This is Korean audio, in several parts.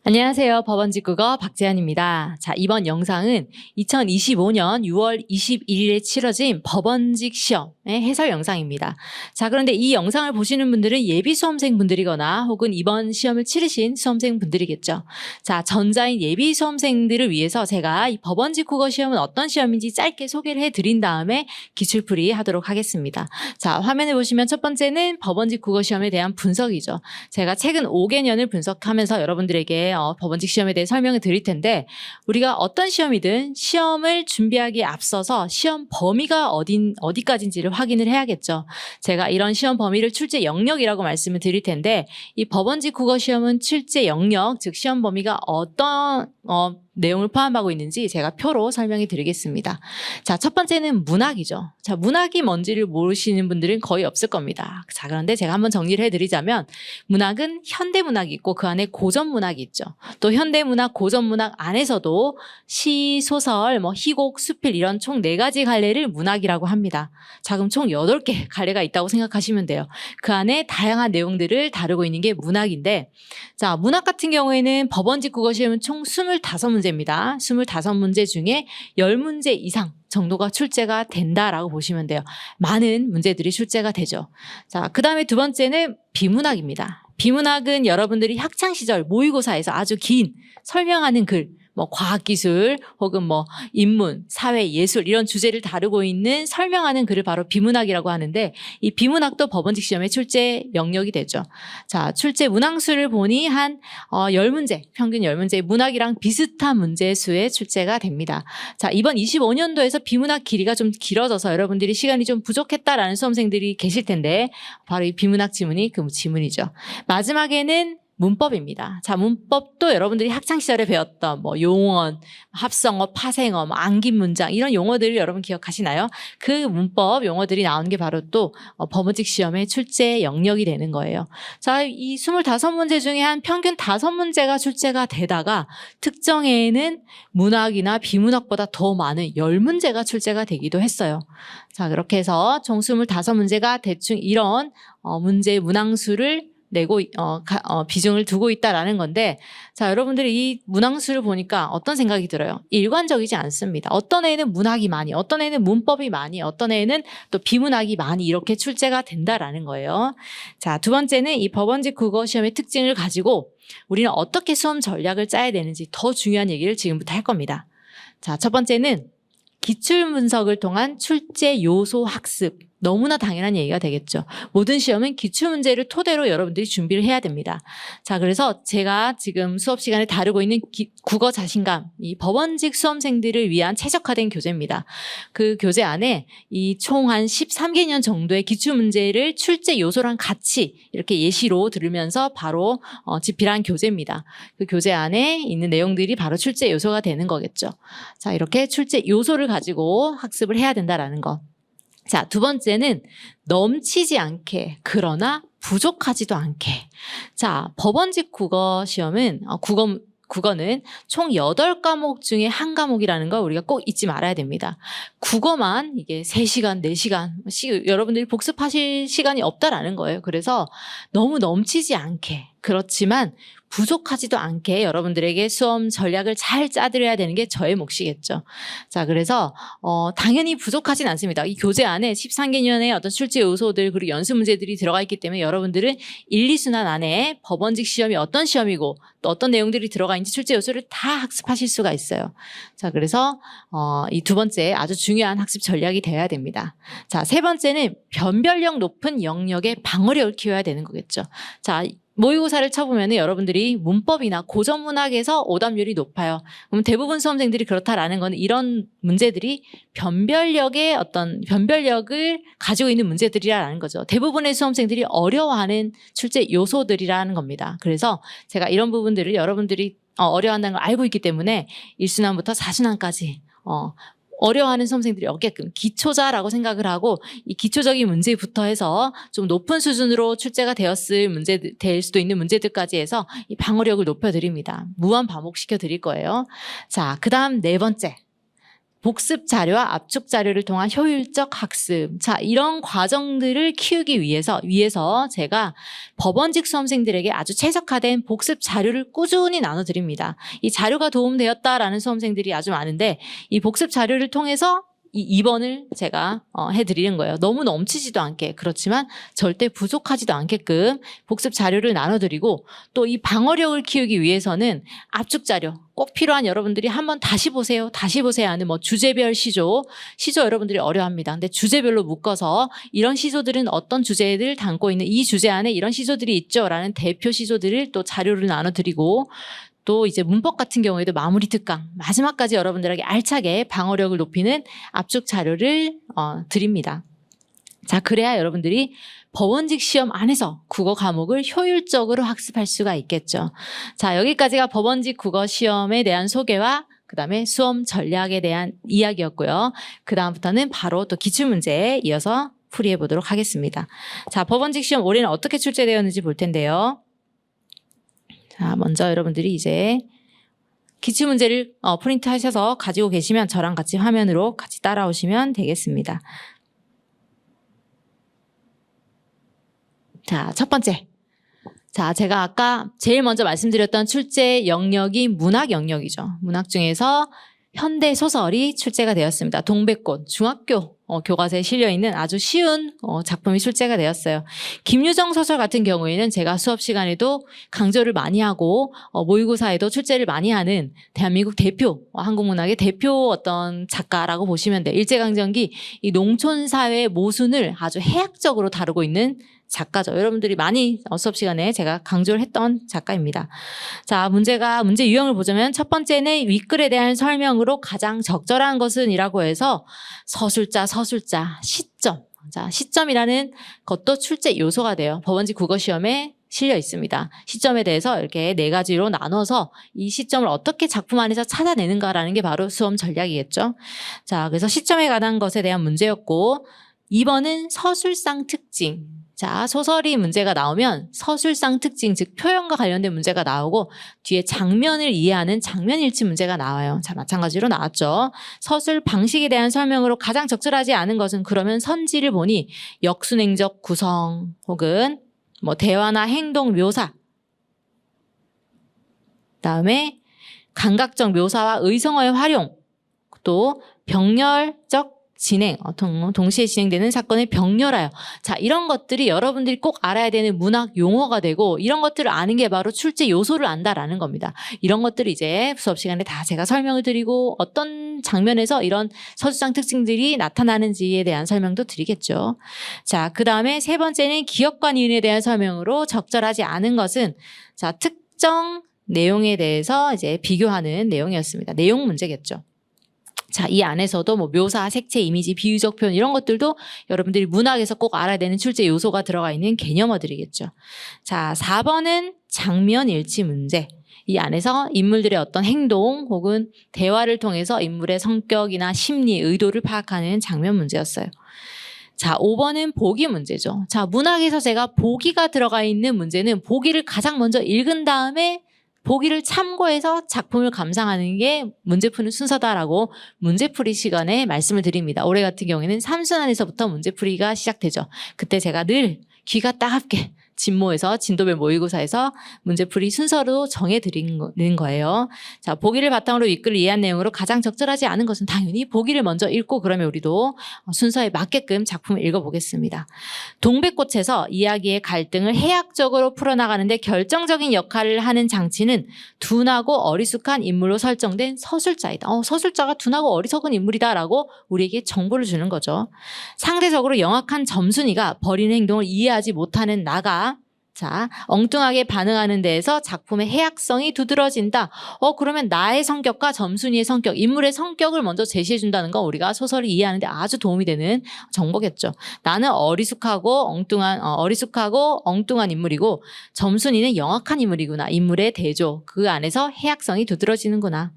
안녕하세요. 법원직국어 박재현입니다. 자, 이번 영상은 2025년 6월 21일에 치러진 법원직 시험의 해설 영상입니다. 자, 그런데 이 영상을 보시는 분들은 예비 수험생분들이거나 혹은 이번 시험을 치르신 수험생분들이겠죠. 자, 전자인 예비 수험생들을 위해서 제가 이 법원직국어 시험은 어떤 시험인지 짧게 소개를 해드린 다음에 기출풀이 하도록 하겠습니다. 자, 화면을 보시면 첫 번째는 법원직국어 시험에 대한 분석이죠. 제가 최근 5개년을 분석하면서 여러분들에게 법원직 시험에 대해 설명을 드릴 텐데, 우리가 어떤 시험이든 시험을 준비하기에 앞서서 시험 범위가 어디까지인지를 확인을 해야겠죠. 제가 이런 시험 범위를 출제 영역이라고 말씀을 드릴 텐데, 이 법원직 국어 시험은 출제 영역, 즉 시험 범위가 어떤 내용을 포함하고 있는지 제가 표로 설명해 드리겠습니다. 자, 첫 번째는 문학이죠. 자, 문학이 뭔지를 모르시는 분들은 거의 없을 겁니다. 자, 그런데 제가 한번 정리를 해드리자면, 문학은 현대문학이 있고 그 안에 고전문학이 있죠. 또 현대문학, 고전문학 안에서도 시, 소설, 희곡, 수필 이런 총 4가지 갈래를 문학이라고 합니다. 자, 그럼 총 8개 갈래가 있다고 생각하시면 돼요. 그 안에 다양한 내용들을 다루고 있는 게 문학인데, 자, 문학 같은 경우에는 법원직 국어 시험은 총 25문제입니다. 25문제 중에 10문제 이상 정도가 출제가 된다라고 보시면 돼요. 많은 문제들이 출제가 되죠. 자, 그 다음에 두 번째는 비문학입니다. 비문학은 여러분들이 학창시절 모의고사에서 아주 긴 설명하는 글, 과학기술 혹은 인문, 사회, 예술 이런 주제를 다루고 있는 설명하는 글을 바로 비문학이라고 하는데, 이 비문학도 법원직 시험의 출제 영역이 되죠. 자, 출제 문항수를 보니 한 10문제, 평균 10문제 문학이랑 비슷한 문제 수에 출제가 됩니다. 자, 이번 25년도에서 비문학 길이가 좀 길어져서 여러분들이 시간이 좀 부족했다라는 수험생들이 계실 텐데, 바로 이 비문학 지문이 그 지문이죠. 마지막에는 문법입니다. 자, 문법도 여러분들이 학창시절에 배웠던 용언, 합성어, 파생어, 암긴 문장 이런 용어들을 여러분 기억하시나요? 그 문법 용어들이 나오는 게 바로 또 법원직 시험의 출제 영역이 되는 거예요. 자, 이 25문제 중에 한 평균 5문제가 출제가 되다가 특정에는 문학이나 비문학보다 더 많은 10문제가 출제가 되기도 했어요. 자, 그렇게 해서 총 25문제가 대충 이런 문제의 문항수를 내고 비중을 두고 있다라는 건데, 자, 여러분들이 이 문항수를 보니까 어떤 생각이 들어요? 일관적이지 않습니다. 어떤 애는 문학이 많이, 어떤 애는 문법이 많이, 어떤 애는 또 비문학이 많이 이렇게 출제가 된다라는 거예요. 자, 두 번째는 이 법원직 국어 시험의 특징을 가지고 우리는 어떻게 수험 전략을 짜야 되는지 더 중요한 얘기를 지금부터 할 겁니다. 자, 첫 번째는 기출 분석을 통한 출제 요소 학습. 너무나 당연한 얘기가 되겠죠. 모든 시험은 기출문제를 토대로 여러분들이 준비를 해야 됩니다. 자, 그래서 제가 지금 수업 시간에 다루고 있는 국어 자신감, 이 법원직 수험생들을 위한 최적화된 교재입니다. 그 교재 안에 이 총 한 13개년 정도의 기출문제를 출제 요소랑 같이 이렇게 예시로 들으면서 바로 집필한 교재입니다. 그 교재 안에 있는 내용들이 바로 출제 요소가 되는 거겠죠. 자, 이렇게 출제 요소를 가지고 학습을 해야 된다라는 거. 자, 두 번째는 넘치지 않게, 그러나 부족하지도 않게. 자, 법원직 국어 시험은 국어는 총 8과목 중에 한 과목이라는 거 우리가 꼭 잊지 말아야 됩니다. 국어만 이게 3시간, 4시간, 여러분들이 복습하실 시간이 없다라는 거예요. 그래서 너무 넘치지 않게, 그렇지만 부족하지도 않게 여러분들에게 수험 전략을 잘 짜드려야 되는 게 저의 몫이겠죠. 자, 그래서 당연히 부족하진 않습니다. 이 교재 안에 13개년의 어떤 출제 요소들 그리고 연습 문제들이 들어가 있기 때문에 여러분들은 1, 2순환 안에 법원직 시험이 어떤 시험이고 또 어떤 내용들이 들어가 있는지 출제 요소를 다 학습하실 수가 있어요. 자, 그래서 이 두 번째 아주 중요한 학습 전략이 되어야 됩니다. 자, 세 번째는 변별력 높은 영역의 방어력을 키워야 되는 거겠죠. 자, 모의고사를 쳐보면 여러분들이 문법이나 고전문학에서 오답률이 높아요. 그럼 대부분 수험생들이 그렇다라는 건 이런 문제들이 변별력을 가지고 있는 문제들이라는 거죠. 대부분의 수험생들이 어려워하는 출제 요소들이라는 겁니다. 그래서 제가 이런 부분들을 여러분들이 어려워한다는 걸 알고 있기 때문에 1순환부터 4순환까지 어려워하는 수험생들이 없게끔 기초자라고 생각을 하고 이 기초적인 문제부터 해서 좀 높은 수준으로 출제가 될 수도 있는 문제들까지 해서 이 방어력을 높여드립니다. 무한 반복시켜 드릴 거예요. 자, 그 다음 네 번째. 복습 자료와 압축 자료를 통한 효율적 학습. 자, 이런 과정들을 키우기 위해서 제가 법원직 수험생들에게 아주 최적화된 복습 자료를 꾸준히 나눠드립니다. 이 자료가 도움되었다라는 수험생들이 아주 많은데 이 복습 자료를 통해서 이 2번을 제가 해드리는 거예요. 너무 넘치지도 않게, 그렇지만 절대 부족하지도 않게끔 복습 자료를 나눠드리고, 또 이 방어력을 키우기 위해서는 압축 자료 꼭 필요한 여러분들이 한번 다시 보세요 하는 뭐 주제별 시조 여러분들이 어려워합니다. 근데 주제별로 묶어서 이런 시조들은 어떤 주제를 담고 있는 이 주제 안에 이런 시조들이 있죠 라는 대표 시조들을 또 자료를 나눠드리고, 또 이제 문법 같은 경우에도 마무리 특강 마지막까지 여러분들에게 알차게 방어력을 높이는 압축 자료를 드립니다. 자, 그래야 여러분들이 법원직 시험 안에서 국어 과목을 효율적으로 학습할 수가 있겠죠. 자, 여기까지가 법원직 국어 시험에 대한 소개와 그다음에 수험 전략에 대한 이야기였고요. 그다음부터는 바로 또 기출문제에 이어서 풀이해 보도록 하겠습니다. 자, 법원직 시험 올해는 어떻게 출제되었는지 볼 텐데요. 자, 먼저 여러분들이 이제 기출문제를 프린트 하셔서 가지고 계시면 저랑 같이 화면으로 같이 따라오시면 되겠습니다. 자, 첫 번째. 자, 제가 아까 제일 먼저 말씀드렸던 출제 영역이 문학 영역이죠. 문학 중에서 현대 소설이 출제가 되었습니다. 동백꽃, 중학교 교과서에 실려있는 아주 쉬운 작품이 출제가 되었어요. 김유정 소설 같은 경우에는 제가 수업 시간에도 강조를 많이 하고 모의고사에도 출제를 많이 하는 대한민국 대표, 한국문학의 대표 어떤 작가라고 보시면 돼요. 일제강점기 이 농촌사회의 모순을 아주 해학적으로 다루고 있는 작가죠. 여러분들이 많이 수업 시간에 제가 강조를 했던 작가입니다. 자, 문제 유형을 보자면 첫 번째는 윗글에 대한 설명으로 가장 적절한 것은 이라고 해서 서술자, 시점. 자, 시점이라는 것도 출제 요소가 돼요. 법원직 국어 시험에 실려 있습니다. 시점에 대해서 이렇게 4가지로 나눠서 이 시점을 어떻게 작품 안에서 찾아내는가라는 게 바로 수험 전략이겠죠. 자, 그래서 시점에 관한 것에 대한 문제였고, 2번은 서술상 특징. 자, 소설이 문제가 나오면 서술상 특징, 즉 표현과 관련된 문제가 나오고 뒤에 장면을 이해하는 장면 일치 문제가 나와요. 자, 마찬가지로 나왔죠. 서술 방식에 대한 설명으로 가장 적절하지 않은 것은 그러면 선지를 보니 역순행적 구성 혹은 뭐 대화나 행동 묘사, 그다음에 감각적 묘사와 의성어의 활용, 또 병렬적 진행, 동시에 진행되는 사건을 병렬하여. 자, 이런 것들이 여러분들이 꼭 알아야 되는 문학 용어가 되고, 이런 것들을 아는 게 바로 출제 요소를 안다라는 겁니다. 이런 것들을 이제 수업 시간에 다 제가 설명을 드리고, 어떤 장면에서 이런 서술상 특징들이 나타나는지에 대한 설명도 드리겠죠. 자, 그 다음에 세 번째는 기억과 니은에 대한 설명으로 적절하지 않은 것은, 자, 특정 내용에 대해서 이제 비교하는 내용이었습니다. 내용 문제겠죠. 자, 이 안에서도 뭐 묘사, 색채, 이미지, 비유적 표현 이런 것들도 여러분들이 문학에서 꼭 알아야 되는 출제 요소가 들어가 있는 개념어들이겠죠. 자, 4번은 장면 일치 문제. 이 안에서 인물들의 어떤 행동 혹은 대화를 통해서 인물의 성격이나 심리, 의도를 파악하는 장면 문제였어요. 자, 5번은 보기 문제죠. 자, 문학에서 제가 보기가 들어가 있는 문제는 보기를 가장 먼저 읽은 다음에 보기를 참고해서 작품을 감상하는 게 문제 푸는 순서다라고 문제풀이 시간에 말씀을 드립니다. 올해 같은 경우에는 3순환에서부터 문제풀이가 시작되죠. 그때 제가 늘 귀가 따갑게 진모에서 진도별 모의고사에서 문제풀이 순서로 정해드리는 거예요. 자, 보기를 바탕으로 윗글을 이해한 내용으로 가장 적절하지 않은 것은 당연히 보기를 먼저 읽고 그러면 우리도 순서에 맞게끔 작품을 읽어보겠습니다. 동백꽃에서 이야기의 갈등을 해학적으로 풀어나가는데 결정적인 역할을 하는 장치는 둔하고 어리숙한 인물로 설정된 서술자이다. 서술자가 둔하고 어리석은 인물이다라고 우리에게 정보를 주는 거죠. 상대적으로 영악한 점순이가 벌이는 행동을 이해하지 못하는 나가 자, 엉뚱하게 반응하는 데에서 작품의 해학성이 두드러진다. 그러면 나의 성격과 점순이의 성격, 인물의 성격을 먼저 제시해 준다는 건 우리가 소설을 이해하는 데 아주 도움이 되는 정보겠죠. 나는 어리숙하고 엉뚱한 인물이고 점순이는 영악한 인물이구나. 인물의 대조, 그 안에서 해학성이 두드러지는구나.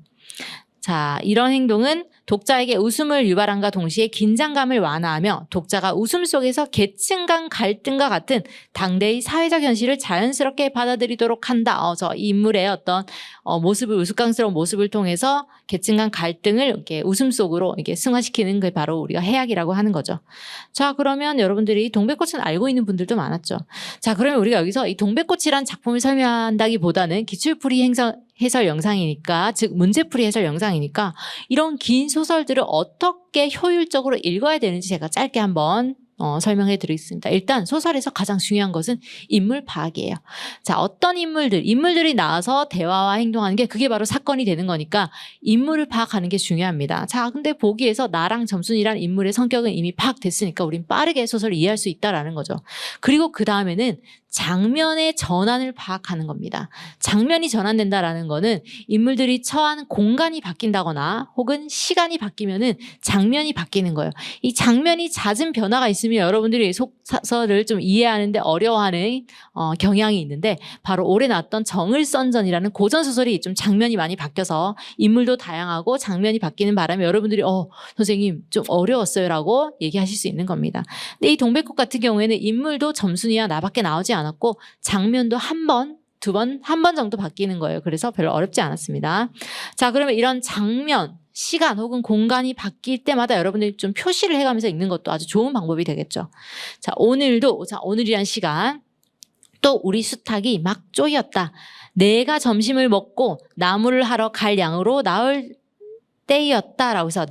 자, 이런 행동은 독자에게 웃음을 유발함과 동시에 긴장감을 완화하며 독자가 웃음 속에서 계층 간 갈등과 같은 당대의 사회적 현실을 자연스럽게 받아들이도록 한다. 저 인물의 어떤 모습을 우스꽝스러운 모습을 통해서 계층 간 갈등을 이렇게 웃음 속으로 이렇게 승화시키는 게 바로 우리가 해악이라고 하는 거죠. 자, 그러면 여러분들이 동백꽃은 알고 있는 분들도 많았죠. 자, 그러면 우리가 여기서 이 동백꽃이란 작품을 설명한다기보다는 기출풀이 해설 영상이니까, 즉 문제풀이 해설 영상이니까 이런 긴 소설들을 어떻게 효율적으로 읽어야 되는지 제가 짧게 한번 설명해 드리겠습니다. 일단 소설에서 가장 중요한 것은 인물 파악이에요. 자, 어떤 인물들이 나와서 대화와 행동하는 게 그게 바로 사건이 되는 거니까 인물을 파악하는 게 중요합니다. 자, 근데 보기에서 나랑 점순이라는 인물의 성격은 이미 파악됐으니까 우린 빠르게 소설을 이해할 수 있다라는 거죠. 그리고 그 다음에는 장면의 전환을 파악하는 겁니다. 장면이 전환된다라는 거는 인물들이 처한 공간이 바뀐다거나 혹은 시간이 바뀌면은 장면이 바뀌는 거예요. 이 장면이 잦은 변화가 있으면 여러분들이 소설을 좀 이해하는데 어려워하는 경향이 있는데, 바로 올해 나왔던 정을선전이라는 고전소설이 좀 장면이 많이 바뀌어서 인물도 다양하고 장면이 바뀌는 바람에 여러분들이 선생님 좀 어려웠어요 라고 얘기하실 수 있는 겁니다. 근데 이 동백꽃 같은 경우에는 인물도 점순이야 나밖에 나오지 않았고 장면도 한 번 정도 바뀌는 거예요. 그래서 별로 어렵지 않았습니다. 자, 그러면 이런 장면, 시간 혹은 공간이 바뀔 때마다 여러분들이 좀 표시를 해가면서 읽는 것도 아주 좋은 방법이 되겠죠. 자, 오늘이란 시간, 또 우리 수탉이 막 쪼였다. 내가 점심을 먹고 나무를 하러 갈 양으로 나올 때였다라고 해서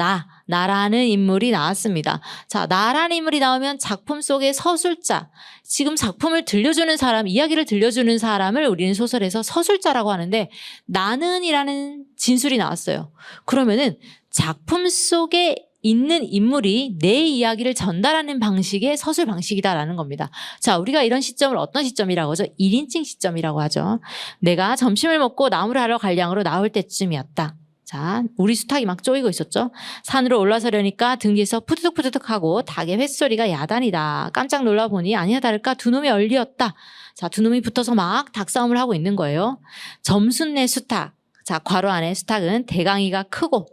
나라는 인물이 나왔습니다. 자, 나라는 인물이 나오면 작품 속의 서술자, 지금 작품을 들려주는 사람, 이야기를 들려주는 사람을 우리는 소설에서 서술자라고 하는데, 나는이라는 진술이 나왔어요. 그러면은 작품 속에 있는 인물이 내 이야기를 전달하는 방식의 서술 방식이다라는 겁니다. 자, 우리가 이런 시점을 어떤 시점이라고 하죠? 1인칭 시점이라고 하죠. 내가 점심을 먹고 나무를 하러 갈 양으로 나올 때쯤이었다. 자, 우리 수탉이 막 쪼이고 있었죠. 산으로 올라서려니까 등 뒤에서 푸드득푸드득하고 닭의 횟소리가 야단이다. 깜짝 놀라보니 아니나 다를까 두 놈이 얼리었다. 자, 두 놈이 붙어서 막 닭싸움을 하고 있는 거예요. 점순내 수탉. 자, 괄호 안에 수탉은 대강이가 크고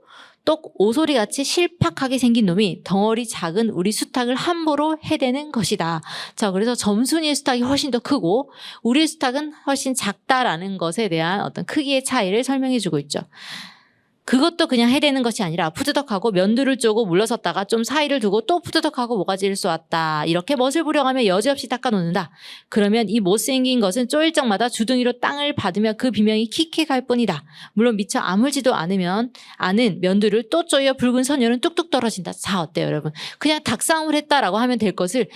또 오소리같이 실팍하게 생긴 놈이 덩어리 작은 우리 수탉을 함부로 해대는 것이다. 자, 그래서 점순이의 수탉이 훨씬 더 크고 우리의 수탉은 훨씬 작다라는 것에 대한 어떤 크기의 차이를 설명해 주고 있죠. 그것도 그냥 해대는 것이 아니라 푸드덕하고 면두를 쪼고 물러섰다가 좀 사이를 두고 또 푸드덕하고 모가지를 쏘았다. 이렇게 멋을 부려가며 여지없이 닦아놓는다. 그러면 이 못생긴 것은 쪼일 적마다 주둥이로 땅을 받으며 그 비명이 킥킥할 뿐이다. 물론 미처 아물지도 않은 면두를 또 쪼여 붉은 선열은 뚝뚝 떨어진다. 자, 어때요 여러분? 그냥 닭싸움을 했다라고 하면 될 것을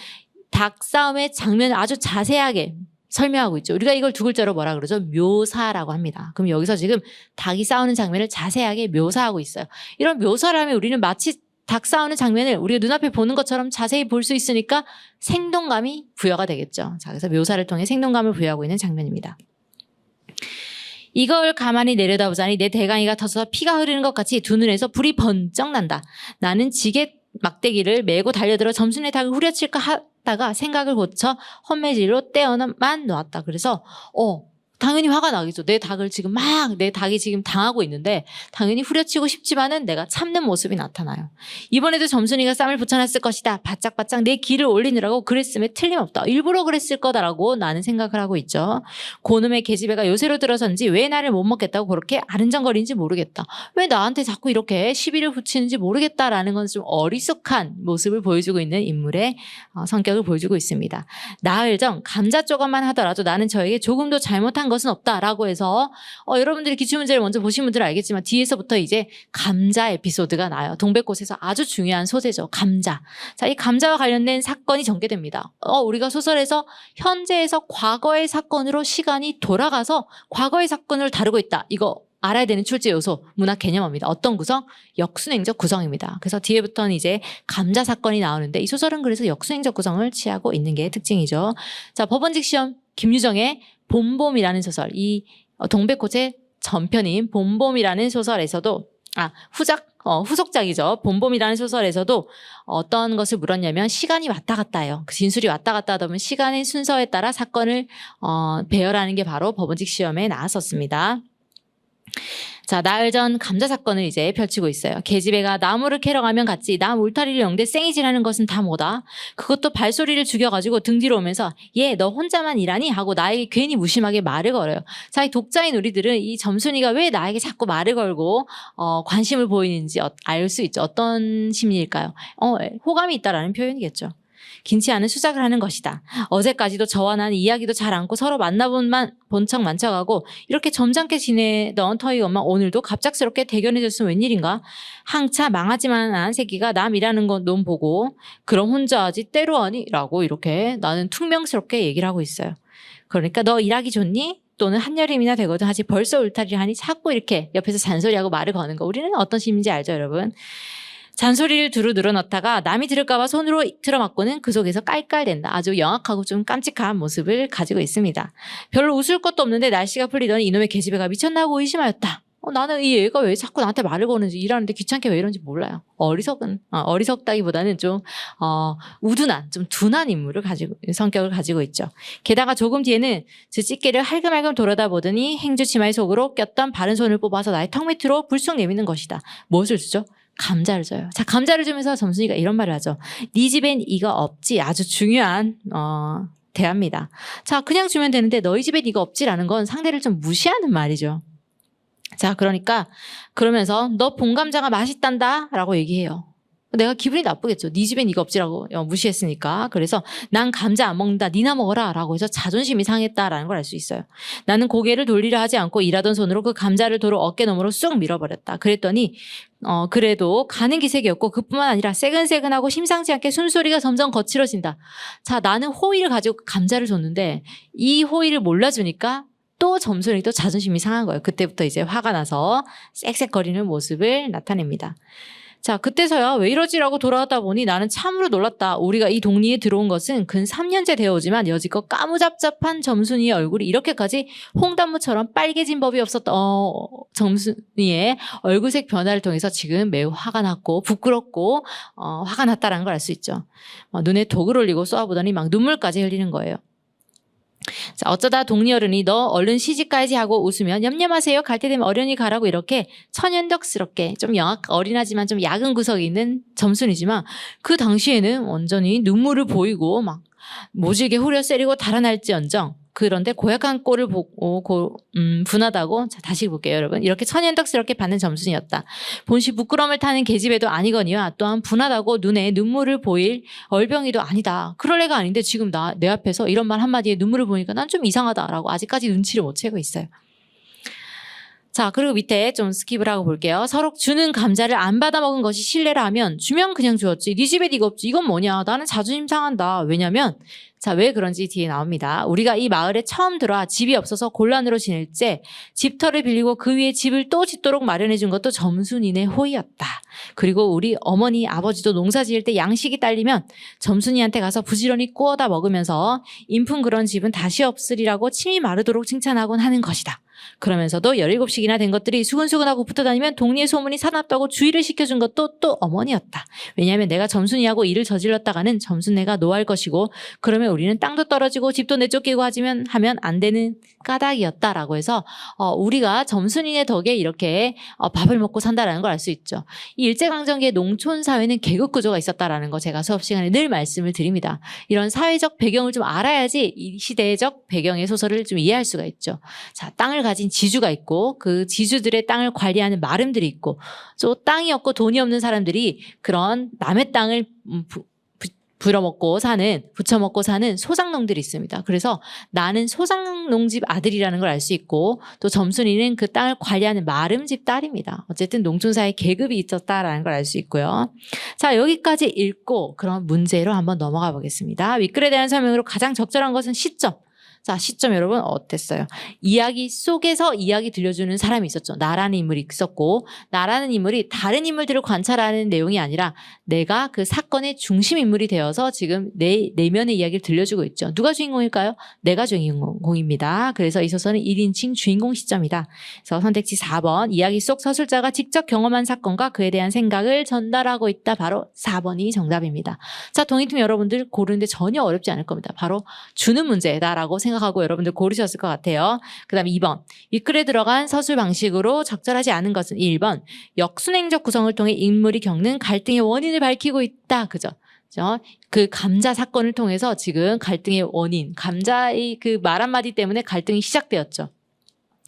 닭싸움의 장면을 아주 자세하게 설명하고 있죠. 우리가 이걸 두 글자로 뭐라 그러죠? 묘사라고 합니다. 그럼 여기서 지금 닭이 싸우는 장면을 자세하게 묘사하고 있어요. 이런 묘사를 하면 우리는 마치 닭 싸우는 장면을 우리가 눈앞에 보는 것처럼 자세히 볼 수 있으니까 생동감이 부여가 되겠죠. 자, 그래서 묘사를 통해 생동감을 부여하고 있는 장면입니다. 이걸 가만히 내려다보자니 내 대강이가 터져서 피가 흐르는 것 같이 두 눈에서 불이 번쩍 난다. 나는 지게 막대기를 메고 달려들어 점순의 닭을 후려칠까 하다가 생각을 고쳐 헛매질로 떼어만 놓았다. 그래서 당연히 화가 나겠죠. 내 닭이 지금 당하고 있는데 당연히 후려치고 싶지만은 내가 참는 모습이 나타나요. 이번에도 점순이가 쌈을 붙여놨을 것이다. 바짝바짝 내 기를 올리느라고 그랬음에 틀림없다. 일부러 그랬을 거다라고 나는 생각을 하고 있죠. 고놈의 계집애가 요새로 들어선지 왜 나를 못 먹겠다고 그렇게 아른장거리는지 모르겠다. 왜 나한테 자꾸 이렇게 시비를 붙이는지 모르겠다라는 건 좀 어리숙한 모습을 보여주고 있는 인물의 성격을 보여주고 있습니다. 나흘 전 감자 조각만 하더라도 나는 저에게 조금도 잘못한 것은 없다라고 해서 여러분들이 기출문제를 먼저 보신 분들은 알겠지만 뒤에서부터 이제 감자 에피소드가 나요. 동백꽃에서 아주 중요한 소재죠. 감자. 자, 이 감자와 관련된 사건이 전개됩니다. 우리가 소설에서 현재에서 과거의 사건으로 시간이 돌아가서 과거의 사건을 다루고 있다. 이거 알아야 되는 출제 요소, 문학 개념입니다. 어떤 구성? 역순행적 구성입니다. 그래서 뒤에부터는 이제 감자 사건이 나오는데 이 소설은 그래서 역순행적 구성을 취하고 있는 게 특징이죠. 자, 법원직 시험 김유정의 봄봄이라는 소설, 이 동백꽃의 전편인 봄봄이라는 소설에서도 후속작이죠. 봄봄이라는 소설에서도 어떤 것을 물었냐면 시간이 왔다 갔다 해요. 그 진술이 왔다 갔다 하다 보면 시간의 순서에 따라 사건을 배열하는 게 바로 법원직 시험에 나왔었습니다. 자, 나흘 전 감자 사건을 이제 펼치고 있어요. 계집애가 나무를 캐러 가면 갔지. 남 울타리를 영대 쌩이질하는 것은 다 뭐다. 그것도 발소리를 죽여가지고 등 뒤로 오면서 얘 너 혼자만 일하니? 하고 나에게 괜히 무심하게 말을 걸어요. 자, 이 독자인 우리들은 이 점순이가 왜 나에게 자꾸 말을 걸고 관심을 보이는지 알 수 있죠. 어떤 심리일까요? 호감이 있다라는 표현이겠죠. 긴치 않은 수작을 하는 것이다. 어제까지도 저와 난 이야기도 잘 않고 서로 만나본 척 만척하고 이렇게 점잖게 지내던 터이 엄마 오늘도 갑작스럽게 대견해졌으면 웬일인가? 항차 망하지만한 새끼가 남 일하는 놈 보고 그럼 혼자 하지 때로 하니? 라고 이렇게 나는 퉁명스럽게 얘기를 하고 있어요. 그러니까 너 일하기 좋니? 또는 한여름이나 되거든 하지 벌써 울타리를 하니 자꾸 이렇게 옆에서 잔소리하고 말을 거는 거. 우리는 어떤 심인지 알죠, 여러분? 잔소리를 두루 늘어놓다가 남이 들을까봐 손으로 틀어막고는 그 속에서 깔깔댄다. 아주 영악하고 좀 깜찍한 모습을 가지고 있습니다. 별로 웃을 것도 없는데 날씨가 풀리더니 이놈의 계집애가 미쳤나고 의심하였다. 나는 이 애가 왜 자꾸 나한테 말을 거는지 일하는데 귀찮게 왜 이런지 몰라요. 어리석다기보다는 좀 우둔한, 좀 둔한 성격을 가지고 있죠. 게다가 조금 뒤에는 저 찌개를 할금할금 돌아다보더니 행주치마의 속으로 꼈던 바른 손을 뽑아서 나의 턱 밑으로 불쑥 내미는 것이다. 무엇을 주죠? 감자를 줘요. 자, 감자를 주면서 점순이가 이런 말을 하죠. 네 집엔 이거 없지. 아주 중요한 대화입니다. 자, 그냥 주면 되는데 너희 집엔 이거 없지라는 건 상대를 좀 무시하는 말이죠. 자, 그러면서 너 본감자가 맛있단다 라고 얘기해요. 내가 기분이 나쁘겠죠. 네 집엔 이거 없지라고 무시했으니까. 그래서 난 감자 안 먹는다. 니나 먹어라 라고 해서 자존심이 상했다라는 걸 알 수 있어요. 나는 고개를 돌리려 하지 않고 일하던 손으로 그 감자를 도로 어깨너머로 쑥 밀어버렸다. 그랬더니 그래도 가는 기색이었고 그뿐만 아니라 새근새근하고 심상치 않게 숨소리가 점점 거칠어진다. 자, 나는 호의를 가지고 감자를 줬는데 이 호의를 몰라주니까 또 점순이 또 자존심이 상한 거예요. 그때부터 이제 화가 나서 쌕쌕거리는 모습을 나타냅니다. 자, 그때서야 왜 이러지라고 돌아왔다 보니 나는 참으로 놀랐다. 우리가 이 동리에 들어온 것은 근 3년째 되어오지만 여지껏 까무잡잡한 점순이의 얼굴이 이렇게까지 홍단무처럼 빨개진 법이 없었다. 점순이의 얼굴색 변화를 통해서 지금 매우 화가 났고 부끄럽고 화가 났다라는 걸 알 수 있죠. 눈에 독을 올리고 쏘아보더니 막 눈물까지 흘리는 거예요. 자, 어쩌다 동리 어른이 너 얼른 시집가야지 하고 웃으면 냠냠하세요. 갈 때 되면 어련히 가라고 이렇게 천연덕스럽게 좀 어린하지만 좀 야근 구석이 있는 점순이지만 그 당시에는 완전히 눈물을 보이고 막 모질게 후려 세리고 달아날지언정 그런데 고약한 꼴을 보고 분하다고 자, 다시 볼게요, 여러분. 이렇게 천연덕스럽게 받는 점순이었다. 본시 부끄러움을 타는 계집애도 아니거니와 또한 분하다고 눈에 눈물을 보일 얼병이도 아니다. 그럴 애가 아닌데 지금 내 앞에서 이런 말 한마디에 눈물을 보니까 난 좀 이상하다라고 아직까지 눈치를 못 채고 있어요. 자, 그리고 밑에 좀 스킵을 하고 볼게요. 서로 주는 감자를 안 받아 먹은 것이 실례라 하면 주면 그냥 주었지. 네 집에 이거 없지. 이건 뭐냐. 나는 자존심 상한다. 왜냐면 자, 왜 그런지 뒤에 나옵니다. 우리가 이 마을에 처음 들어와 집이 없어서 곤란으로 지낼 때 집터를 빌리고 그 위에 집을 또 짓도록 마련해 준 것도 점순이네 호의였다. 그리고 우리 어머니 아버지도 농사 지을 때 양식이 딸리면 점순이한테 가서 부지런히 구워다 먹으면서 인품 그런 집은 다시 없으리라고 침이 마르도록 칭찬하곤 하는 것이다. 그러면서도 17씩이나 된 것들이 수근수근하고 붙어다니면 동리의 소문이 사납다고 주의를 시켜준 것도 또 어머니였다. 왜냐하면 내가 점순이하고 일을 저질렀다가는 점순네가 노할 것이고 그러면 우리는 땅도 떨어지고 집도 내쫓기고 하면 안 되는 까닭이었다라고 해서 우리가 점순이네 덕에 이렇게 밥을 먹고 산다라는 걸 알 수 있죠. 이 일제강점기의 농촌 사회는 계급 구조가 있었다라는 거 제가 수업 시간에 늘 말씀을 드립니다. 이런 사회적 배경을 좀 알아야지 이 시대적 배경의 소설을 좀 이해할 수가 있죠. 자, 땅을 가진 지주가 있고 그 지주들의 땅을 관리하는 마름들이 있고 또 땅이 없고 돈이 없는 사람들이 그런 남의 땅을 부쳐먹고 사는 소상농들이 있습니다. 그래서 나는 소상농집 아들이라는 걸 알 수 있고 또 점순이는 그 땅을 관리하는 마름집 딸입니다. 어쨌든 농촌사회 계급이 있었다라는 걸 알 수 있고요. 자, 여기까지 읽고 그런 문제로 한번 넘어가 보겠습니다. 윗글에 대한 설명으로 가장 적절한 것은 시점. 자, 시점 여러분 어땠어요? 이야기 속에서 이야기 들려주는 사람이 있었죠. 나라는 인물이 있었고 나라는 인물이 다른 인물들을 관찰하는 내용이 아니라 내가 그 사건의 중심 인물이 되어서 지금 내 내면의 이야기를 들려주고 있죠. 누가 주인공일까요? 내가 주인공입니다. 그래서 이 소설은 1인칭 주인공 시점이다. 그래서 선택지 4번 이야기 속 서술자가 직접 경험한 사건과 그에 대한 생각을 전달하고 있다. 바로 4번이 정답입니다. 자, 동의팀 여러분들 고르는데 전혀 어렵지 않을 겁니다. 바로 주는 문제다라고 생각하고 여러분들 고르셨을 것 같아요. 그 다음에 2번. 윗글에 들어간 서술 방식으로 적절하지 않은 것은 1번. 역순행적 구성을 통해 인물이 겪는 갈등의 원인을 밝히고 있다. 그죠? 그 감자 사건을 통해서 지금 갈등의 원인, 감자의 그 말 한마디 때문에 갈등이 시작되었죠.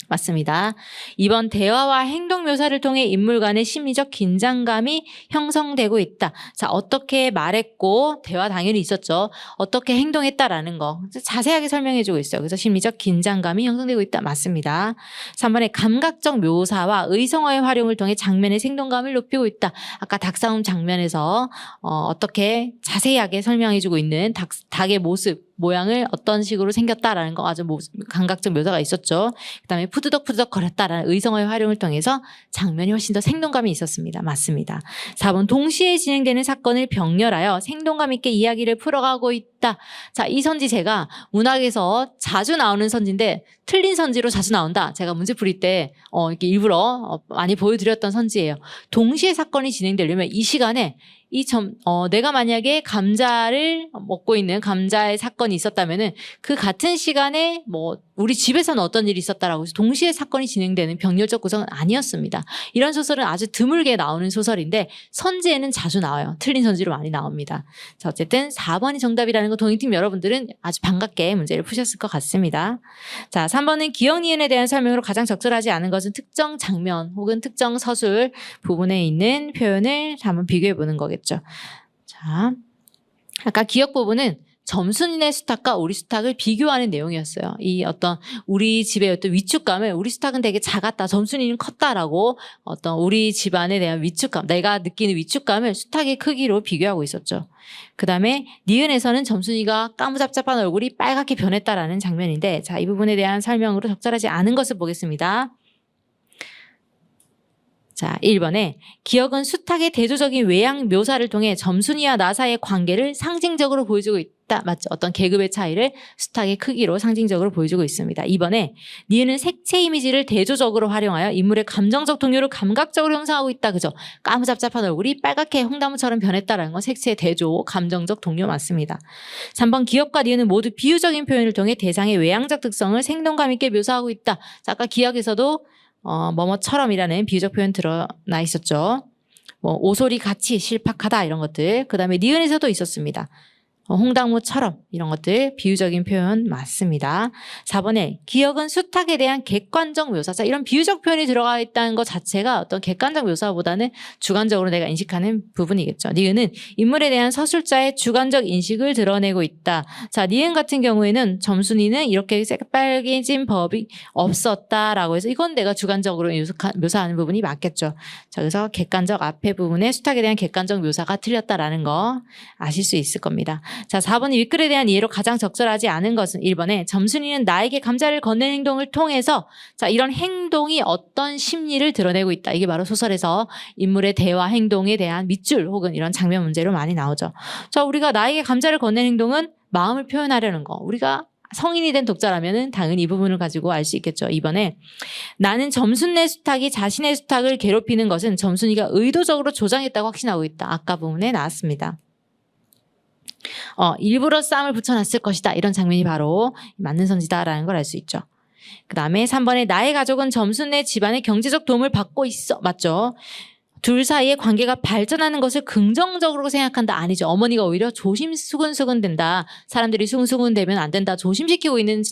맞습니다. 2번 대화와 행동 묘사를 통해 인물 간의 심리적 긴장감이 형성되고 있다. 자, 어떻게 말했고 대화 당연히 있었죠. 어떻게 행동했다라는 거 자세하게 설명해주고 있어요. 그래서 심리적 긴장감이 형성되고 있다. 맞습니다. 3번에 감각적 묘사와 의성어의 활용을 통해 장면의 생동감을 높이고 있다. 아까 닭싸움 장면에서 어떻게 자세하게 설명해주고 있는 닭의 모습 모양을 어떤 식으로 생겼다라는 거 아주 감각적 묘사가 있었죠. 그다음에 푸드덕 거렸다라는 의성어의 활용을 통해서 장면이 훨씬 더 생동감이 있었습니다. 맞습니다. 4번 동시에 진행되는 사건을 병렬하여 생동감 있게 이야기를 풀어가고 있다. 자, 이 선지 제가 문학에서 자주 나오는 선지인데 틀린 선지로 자주 나온다. 제가 문제풀이 때 이렇게 일부러 많이 보여드렸던 선지예요. 동시에 사건이 진행되려면 이 시간에 내가 만약에 감자를 먹고 있는 감자의 사건이 있었다면은 그 같은 시간에 우리 집에서는 어떤 일이 있었다라고 해서 동시에 사건이 진행되는 병렬적 구성은 아니었습니다. 이런 소설은 아주 드물게 나오는 소설인데 선지에는 자주 나와요. 틀린 선지로 많이 나옵니다. 자, 어쨌든 4번이 정답이라는 거 동의팀 여러분들은 아주 반갑게 문제를 푸셨을 것 같습니다. 자, 3번은 기억 니은에 대한 설명으로 가장 적절하지 않은 것은 특정 장면 혹은 특정 서술 부분에 있는 표현을 한번 비교해 보는 거겠죠. 자, 아까 기억 부분은 점순이네 수탉과 우리 수탉을 비교하는 내용이었어요. 이 어떤 우리 집의 어떤 위축감을 우리 수탉은 되게 작았다, 점순이는 컸다라고 어떤 우리 집안에 대한 위축감, 내가 느끼는 위축감을 수탉의 크기로 비교하고 있었죠. 그 다음에 니은에서는 점순이가 까무잡잡한 얼굴이 빨갛게 변했다라는 장면인데, 자, 이 부분에 대한 설명으로 적절하지 않은 것을 보겠습니다. 자, 1번에 기억은 수탉의 대조적인 외양 묘사를 통해 점순이와 나 사이의 관계를 상징적으로 보여주고 있다. 맞죠? 어떤 계급의 차이를 수탉의 크기로 상징적으로 보여주고 있습니다. 2번에 니은은 색채 이미지를 대조적으로 활용하여 인물의 감정적 동요를 감각적으로 형성하고 있다. 그죠? 까무잡잡한 얼굴이 빨갛게 홍나무처럼 변했다라는 건 색채의 대조, 감정적 동요 맞습니다. 3번 기억과 니은은 모두 비유적인 표현을 통해 대상의 외양적 특성을 생동감 있게 묘사하고 있다. 자, 아까 기억에서도 뭐뭐처럼이라는 비유적 표현 드러나 있었죠. 오소리 같이 실팍하다 이런 것들. 그 다음에 니은에서도 있었습니다. 홍당무처럼 이런 것들 비유적인 표현 맞습니다. 4번에 기억은 수탉에 대한 객관적 묘사. 자, 이런 비유적 표현이 들어가 있다는 것 자체가 어떤 객관적 묘사보다는 주관적으로 내가 인식하는 부분이겠죠. 니은은 인물에 대한 서술자의 주관적 인식을 드러내고 있다. 자, 니은 같은 경우에는 점순이는 이렇게 새빨개진 법이 없었다라고 해서 이건 내가 주관적으로 묘사하는 부분이 맞겠죠. 자, 그래서 객관적 앞에 부분에 수탉에 대한 객관적 묘사가 틀렸다라는 거 아실 수 있을 겁니다. 자, 4번이 윗글에 대한 이해로 가장 적절하지 않은 것은 1번에 점순이는 나에게 감자를 건넨 행동을 통해서 자, 이런 행동이 어떤 심리를 드러내고 있다. 이게 바로 소설에서 인물의 대화 행동에 대한 밑줄 혹은 이런 장면 문제로 많이 나오죠. 자, 우리가 나에게 감자를 건넨 행동은 마음을 표현하려는 거. 우리가 성인이 된 독자라면은 당연히 이 부분을 가지고 알 수 있겠죠. 2번에 나는 점순네 수탉이 자신의 수탉을 괴롭히는 것은 점순이가 의도적으로 조장했다고 확신하고 있다. 아까 부분에 나왔습니다. 일부러 싸움을 붙여놨을 것이다. 이런 장면이 바로 맞는 선지다라는 걸 알 수 있죠. 그 다음에 3번에 나의 가족은 점순네 집안의 경제적 도움을 받고 있어. 맞죠? 둘 사이의 관계가 발전하는 것을 긍정적으로 생각한다. 아니죠. 어머니가 오히려 수근수근 된다. 사람들이 수근수근 되면 안 된다. 조심시키고 있는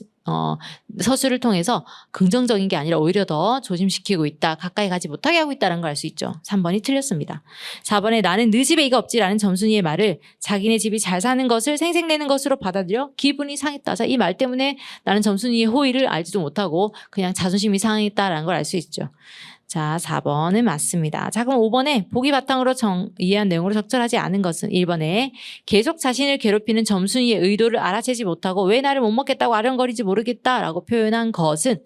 서술을 통해서 긍정적인 게 아니라 오히려 더 조심시키고 있다. 가까이 가지 못하게 하고 있다는 걸 알 수 있죠. 3번이 틀렸습니다. 4번에 나는 네 집에 이가 없지라는 점순이의 말을 자기네 집이 잘 사는 것을 생색내는 것으로 받아들여 기분이 상했다. 자, 이 말 때문에 나는 점순이의 호의를 알지도 못하고 그냥 자존심이 상했다라는 걸 알 수 있죠. 자, 4번은 맞습니다. 자, 그럼 5번에 보기 바탕으로 이해한 내용으로 적절하지 않은 것은 1번에 계속 자신을 괴롭히는 점순이의 의도를 알아채지 못하고 왜 나를 못 먹겠다고 아령거리지 모르겠다라고 표현한 것은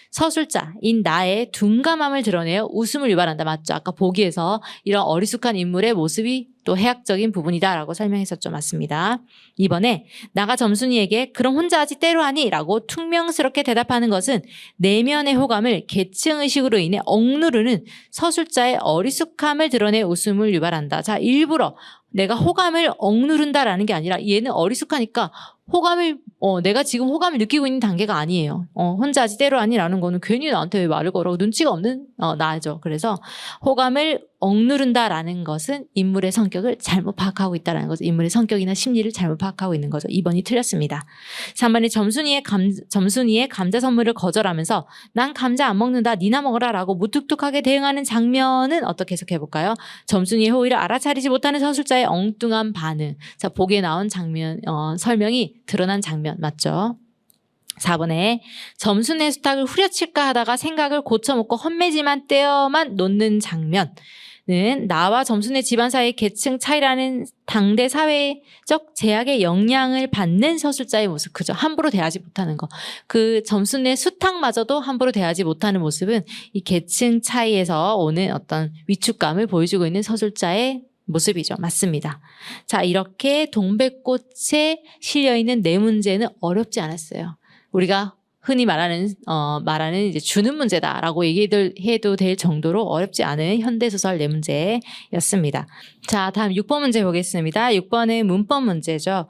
서술자인 나의 둔감함을 드러내어 웃음을 유발한다. 맞죠? 아까 보기에서 이런 어리숙한 인물의 모습이 또 해학적인 부분이다라고 설명했었죠. 맞습니다. 2번에 나가 점순이에게 그럼 혼자 하지 때로 하니? 라고 퉁명스럽게 대답하는 것은 내면의 호감을 계층의식으로 인해 억누르는 서술자의 어리숙함을 드러내 웃음을 유발한다. 자, 일부러 내가 호감을 억누른다라는 게 아니라 얘는 어리숙하니까 호감을 내가 지금 호감을 느끼고 있는 단계가 아니에요. 혼자 하지 때로 아니라는 거는 괜히 나한테 왜 말을 걸어 눈치가 없는 나죠. 그래서 호감을 억누른다라는 것은 인물의 성격을 잘못 파악하고 있다라는 거죠. 인물의 성격이나 심리를 잘못 파악하고 있는 거죠. 2번이 틀렸습니다. 3번이 점순이의 감자 선물을 거절하면서 난 감자 안 먹는다 니나 먹어라 라고 무뚝뚝하게 대응하는 장면은 어떻게 해석해볼까요? 점순이의 호의를 알아차리지 못하는 서술자의 엉뚱한 반응. 자, 보기에 나온 장면 설명이 드러난 장면 맞죠? 4번에 점순의 수탉을 후려칠까 하다가 생각을 고쳐먹고 헛매질만 떼어만 놓는 장면은 나와 점순의 집안 사이의 계층 차이라는 당대 사회적 제약의 영향을 받는 서술자의 모습. 그죠? 함부로 대하지 못하는 거. 그 점순의 수탉마저도 함부로 대하지 못하는 모습은 이 계층 차이에서 오는 어떤 위축감을 보여주고 있는 서술자의 모습이죠. 맞습니다. 자, 이렇게 동백꽃에 실려있는 네 문제는 어렵지 않았어요. 우리가 흔히 말하는 이제 주는 문제다라고 얘기해도 될 정도로 어렵지 않은 현대소설 네 문제였습니다. 자, 다음 6번 문제 보겠습니다. 6번은 문법 문제죠.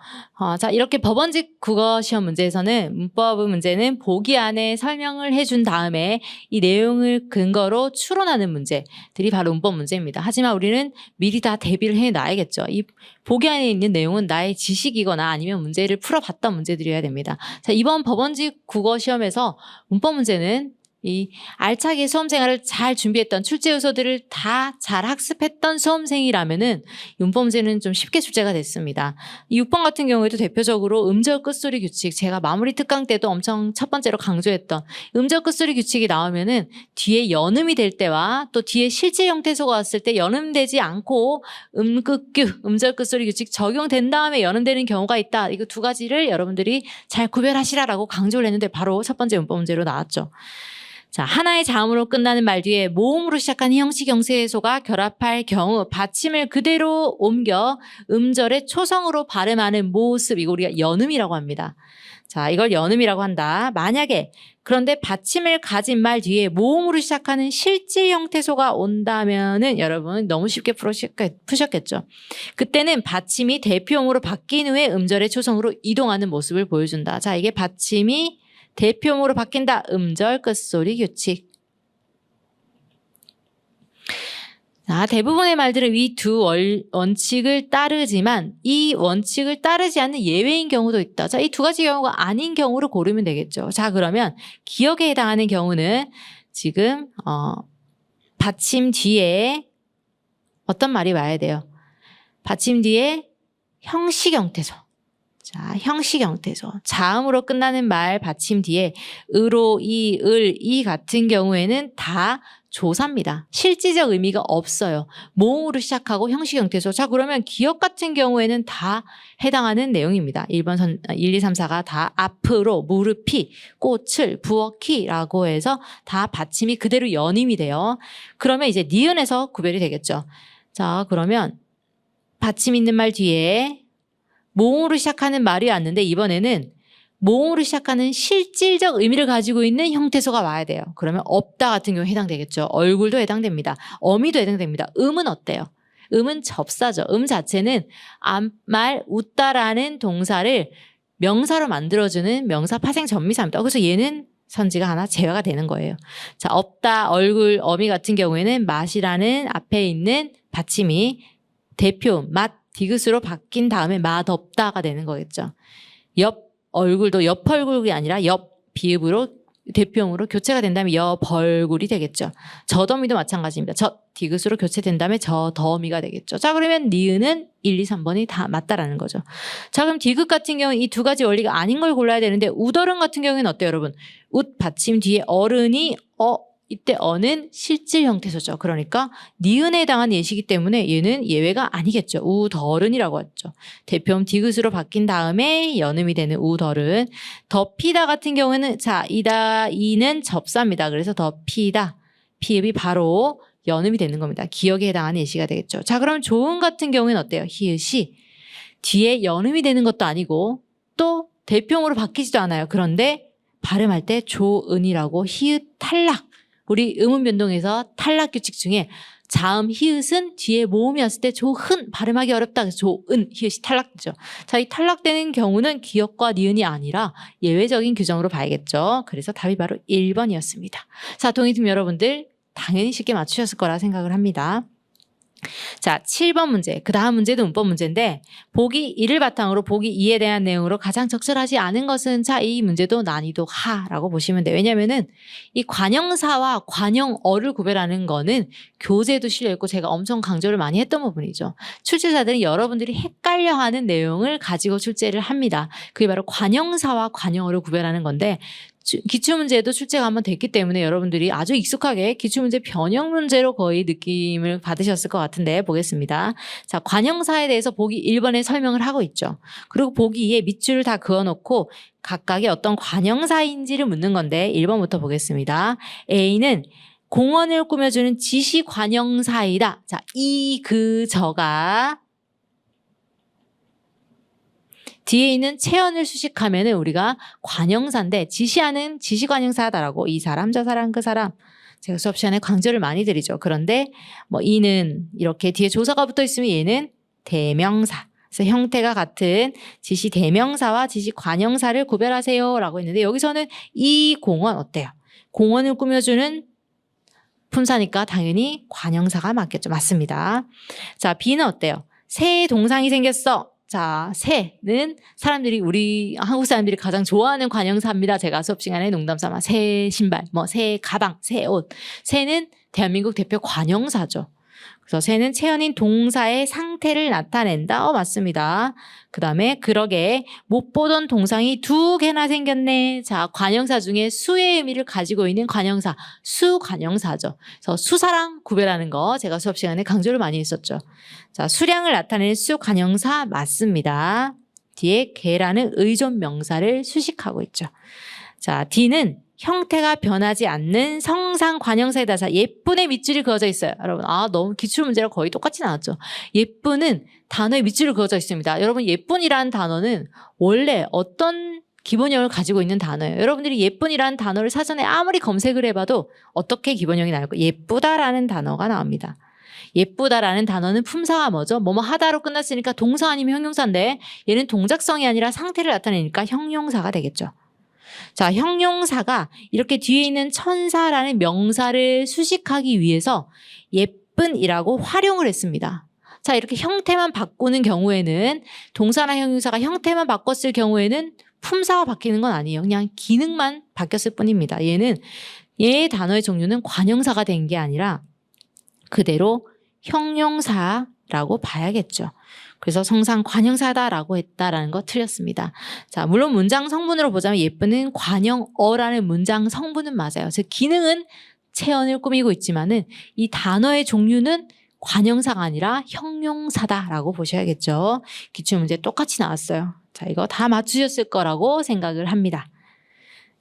자, 이렇게 법원직 국어시험 문제에서는 문법 문제는 보기 안에 설명을 해준 다음에 이 내용을 근거로 추론하는 문제들이 바로 문법 문제입니다. 하지만 우리는 미리 다 대비를 해놔야겠죠. 이 보기 안에 있는 내용은 나의 지식이거나 아니면 문제를 풀어봤던 문제들이어야 됩니다. 자, 이번 법원직 국어시험에서 문법 문제는 이 알차게 수험 생활을 잘 준비했던 출제 요소들을 다 잘 학습했던 수험생이라면은 문법 문제는 좀 쉽게 출제가 됐습니다. 6번 같은 경우에도 대표적으로 음절 끝소리 규칙, 제가 마무리 특강 때도 엄청 첫 번째로 강조했던 음절 끝소리 규칙이 나오면은 뒤에 연음이 될 때와 또 뒤에 실제 형태소가 왔을 때 연음되지 않고 음끝규, 음절 끝소리 규칙 적용된 다음에 연음되는 경우가 있다. 이거 두 가지를 여러분들이 잘 구별하시라라고 강조를 했는데 바로 첫 번째 문법 문제로 나왔죠. 자, 하나의 자음으로 끝나는 말 뒤에 모음으로 시작한 형식 형세소가 결합할 경우 받침을 그대로 옮겨 음절의 초성으로 발음하는 모습, 이거 우리가 연음이라고 합니다. 자, 이걸 연음이라고 한다. 만약에 그런데 받침을 가진 말 뒤에 모음으로 시작하는 실질 형태소가 온다면은 여러분 너무 쉽게 푸셨겠죠. 그때는 받침이 대표음으로 바뀐 후에 음절의 초성으로 이동하는 모습을 보여준다. 자, 이게 받침이 대표음으로 바뀐다. 음절 끝소리 규칙. 자, 대부분의 말들은 이 두 원칙을 따르지만 이 원칙을 따르지 않는 예외인 경우도 있다. 자, 이 두 가지 경우가 아닌 경우를 고르면 되겠죠. 자, 그러면 기억에 해당하는 경우는 지금 받침 뒤에 어떤 말이 와야 돼요? 받침 뒤에 형식 형태소. 자, 형식 형태소. 자음으로 끝나는 말 받침 뒤에 으로, 이, 을, 이 같은 경우에는 다 조사입니다. 실질적 의미가 없어요. 모음으로 시작하고 형식 형태소. 자, 그러면 기억 같은 경우에는 다 해당하는 내용입니다. 1번 1, 2, 3, 4가 다 앞으로, 무릎이, 꽃을, 부엌이라고 해서 다 받침이 그대로 연임이 돼요. 그러면 이제 니은에서 구별이 되겠죠. 자, 그러면 받침 있는 말 뒤에 모음으로 시작하는 말이 왔는데 이번에는 모음으로 시작하는 실질적 의미를 가지고 있는 형태소가 와야 돼요. 그러면 없다 같은 경우에 해당되겠죠. 얼굴도 해당됩니다. 어미도 해당됩니다. 음은 어때요? 음은 접사죠. 음 자체는 말 웃다라는 동사를 명사로 만들어주는 명사 파생 전미사입니다. 그래서 얘는 선지가 하나 제외가 되는 거예요. 자, 없다, 얼굴, 어미 같은 경우에는 맛이라는 앞에 있는 받침이 대표, 맛, 디귿으로 바뀐 다음에 맛없다가 되는 거겠죠. 옆 얼굴도 옆얼굴이 아니라 옆 비읍으로 대표음으로 교체가 된다면 여벌굴이 되겠죠. 저더미도 마찬가지입니다. 저 디귿으로 교체된 다음에 저더미가 되겠죠. 자, 그러면 니은은 1, 2, 3번이 다 맞다라는 거죠. 자, 그럼 디귿 같은 경우 이 두 가지 원리가 아닌 걸 골라야 되는데 웃어른 같은 경우에는 어때요, 여러분? 웃 받침 뒤에 어른이 이때 어는 실질 형태소죠. 그러니까 니은에 해당한 예시이기 때문에 얘는 예외가 아니겠죠. 우더른이라고 했죠. 대표음 디귿으로 바뀐 다음에 연음이 되는 우더른. 덮이다 같은 경우에는 자, 이는 접사입니다. 그래서 덮이다. 피읍이 바로 연음이 되는 겁니다. 기억에 해당하는 예시가 되겠죠. 자, 그럼 조은 같은 경우에는 어때요? 히읗이 뒤에 연음이 되는 것도 아니고 또 대표음으로 바뀌지도 않아요. 그런데 발음할 때 조은이라고 히읗 탈락. 우리 음운 변동에서 탈락 규칙 중에 자음 히읗은 뒤에 모음이었을 때 조흔 발음하기 어렵다. 그래서 조은 히읗이 탈락되죠. 자, 이 탈락되는 경우는 기역과 니은이 아니라 예외적인 규정으로 봐야겠죠. 그래서 답이 바로 1번이었습니다. 자, 동의팀 여러분들 당연히 쉽게 맞추셨을 거라 생각을 합니다. 자, 7번 문제. 그 다음 문제도 문법 문제인데 보기 1을 바탕으로 보기 2에 대한 내용으로 가장 적절하지 않은 것은 자, 이 문제도 난이도 하라고 보시면 돼요. 왜냐면은 이 관형사와 관형어를 구별하는 거는 교재에도 실려있고 제가 엄청 강조를 많이 했던 부분이죠. 출제자들은 여러분들이 헷갈려하는 내용을 가지고 출제를 합니다. 그게 바로 관형사와 관형어를 구별하는 건데 기출문제도 출제가 한번 됐기 때문에 여러분들이 아주 익숙하게 기출문제 변형 문제로 거의 느낌을 받으셨을 것 같은데 보겠습니다. 자, 관형사에 대해서 보기 1번에 설명을 하고 있죠. 그리고 보기 2에 밑줄을 다 그어놓고 각각의 어떤 관형사인지를 묻는 건데 1번부터 보겠습니다. A는 공원을 꾸며주는 지시관형사이다. 자, 이, 그, 저가 뒤에 있는 체언을 수식하면은 우리가 관형사인데 지시하는 지시관형사다라고 이 사람 저 사람 그 사람 제가 수업 시간에 강조를 많이 드리죠. 그런데 뭐 이는 이렇게 뒤에 조사가 붙어 있으면 얘는 대명사. 그래서 형태가 같은 지시 대명사와 지시 관형사를 구별하세요라고 했는데 여기서는 이 공원 어때요? 공원을 꾸며주는 품사니까 당연히 관형사가 맞겠죠. 맞습니다. 자, B는 어때요? 새 동상이 생겼어. 자, 새는 사람들이 우리 한국 사람들이 가장 좋아하는 관형사입니다. 제가 수업 시간에 농담 삼아 새 신발, 뭐 새 가방, 새 옷. 새는 대한민국 대표 관형사죠. 그래서 새는 체언인 동사의 상태를 나타낸다. 맞습니다. 그 다음에 그러게 못 보던 동상이 2개나 생겼네. 자, 관형사 중에 수의 의미를 가지고 있는 관형사, 수관형사죠. 그래서 수사랑 구별하는 거 제가 수업 시간에 강조를 많이 했었죠. 자, 수량을 나타내는 수관형사 맞습니다. 뒤에 개라는 의존 명사를 수식하고 있죠. 자, D는 형태가 변하지 않는 성상 관형사의 다사 예쁜의 밑줄이 그어져 있어요. 여러분, 너무 기출문제랑 거의 똑같이 나왔죠. 예쁜은 단어에 밑줄이 그어져 있습니다. 여러분, 예쁜이라는 단어는 원래 어떤 기본형을 가지고 있는 단어예요. 여러분들이 예쁜이라는 단어를 사전에 아무리 검색을 해봐도 어떻게 기본형이 나올까요? 예쁘다라는 단어가 나옵니다. 예쁘다라는 단어는 품사가 뭐죠? 뭐뭐 하다로 끝났으니까 동사 아니면 형용사인데 얘는 동작성이 아니라 상태를 나타내니까 형용사가 되겠죠. 자, 형용사가 이렇게 뒤에 있는 천사라는 명사를 수식하기 위해서 예쁜이라고 활용을 했습니다. 자, 이렇게 형태만 바꾸는 경우에는 동사나 형용사가 형태만 바꿨을 경우에는 품사가 바뀌는 건 아니에요. 그냥 기능만 바뀌었을 뿐입니다. 얘의 단어의 종류는 관형사가 된 게 아니라 그대로 형용사라고 봐야겠죠. 그래서 성상 관형사다라고 했다라는 거 틀렸습니다. 자, 물론 문장 성분으로 보자면 예쁘는 관형어라는 문장 성분은 맞아요. 즉 기능은 체언을 꾸미고 있지만은 이 단어의 종류는 관형사가 아니라 형용사다라고 보셔야겠죠. 기출문제 똑같이 나왔어요. 자, 이거 다 맞추셨을 거라고 생각을 합니다.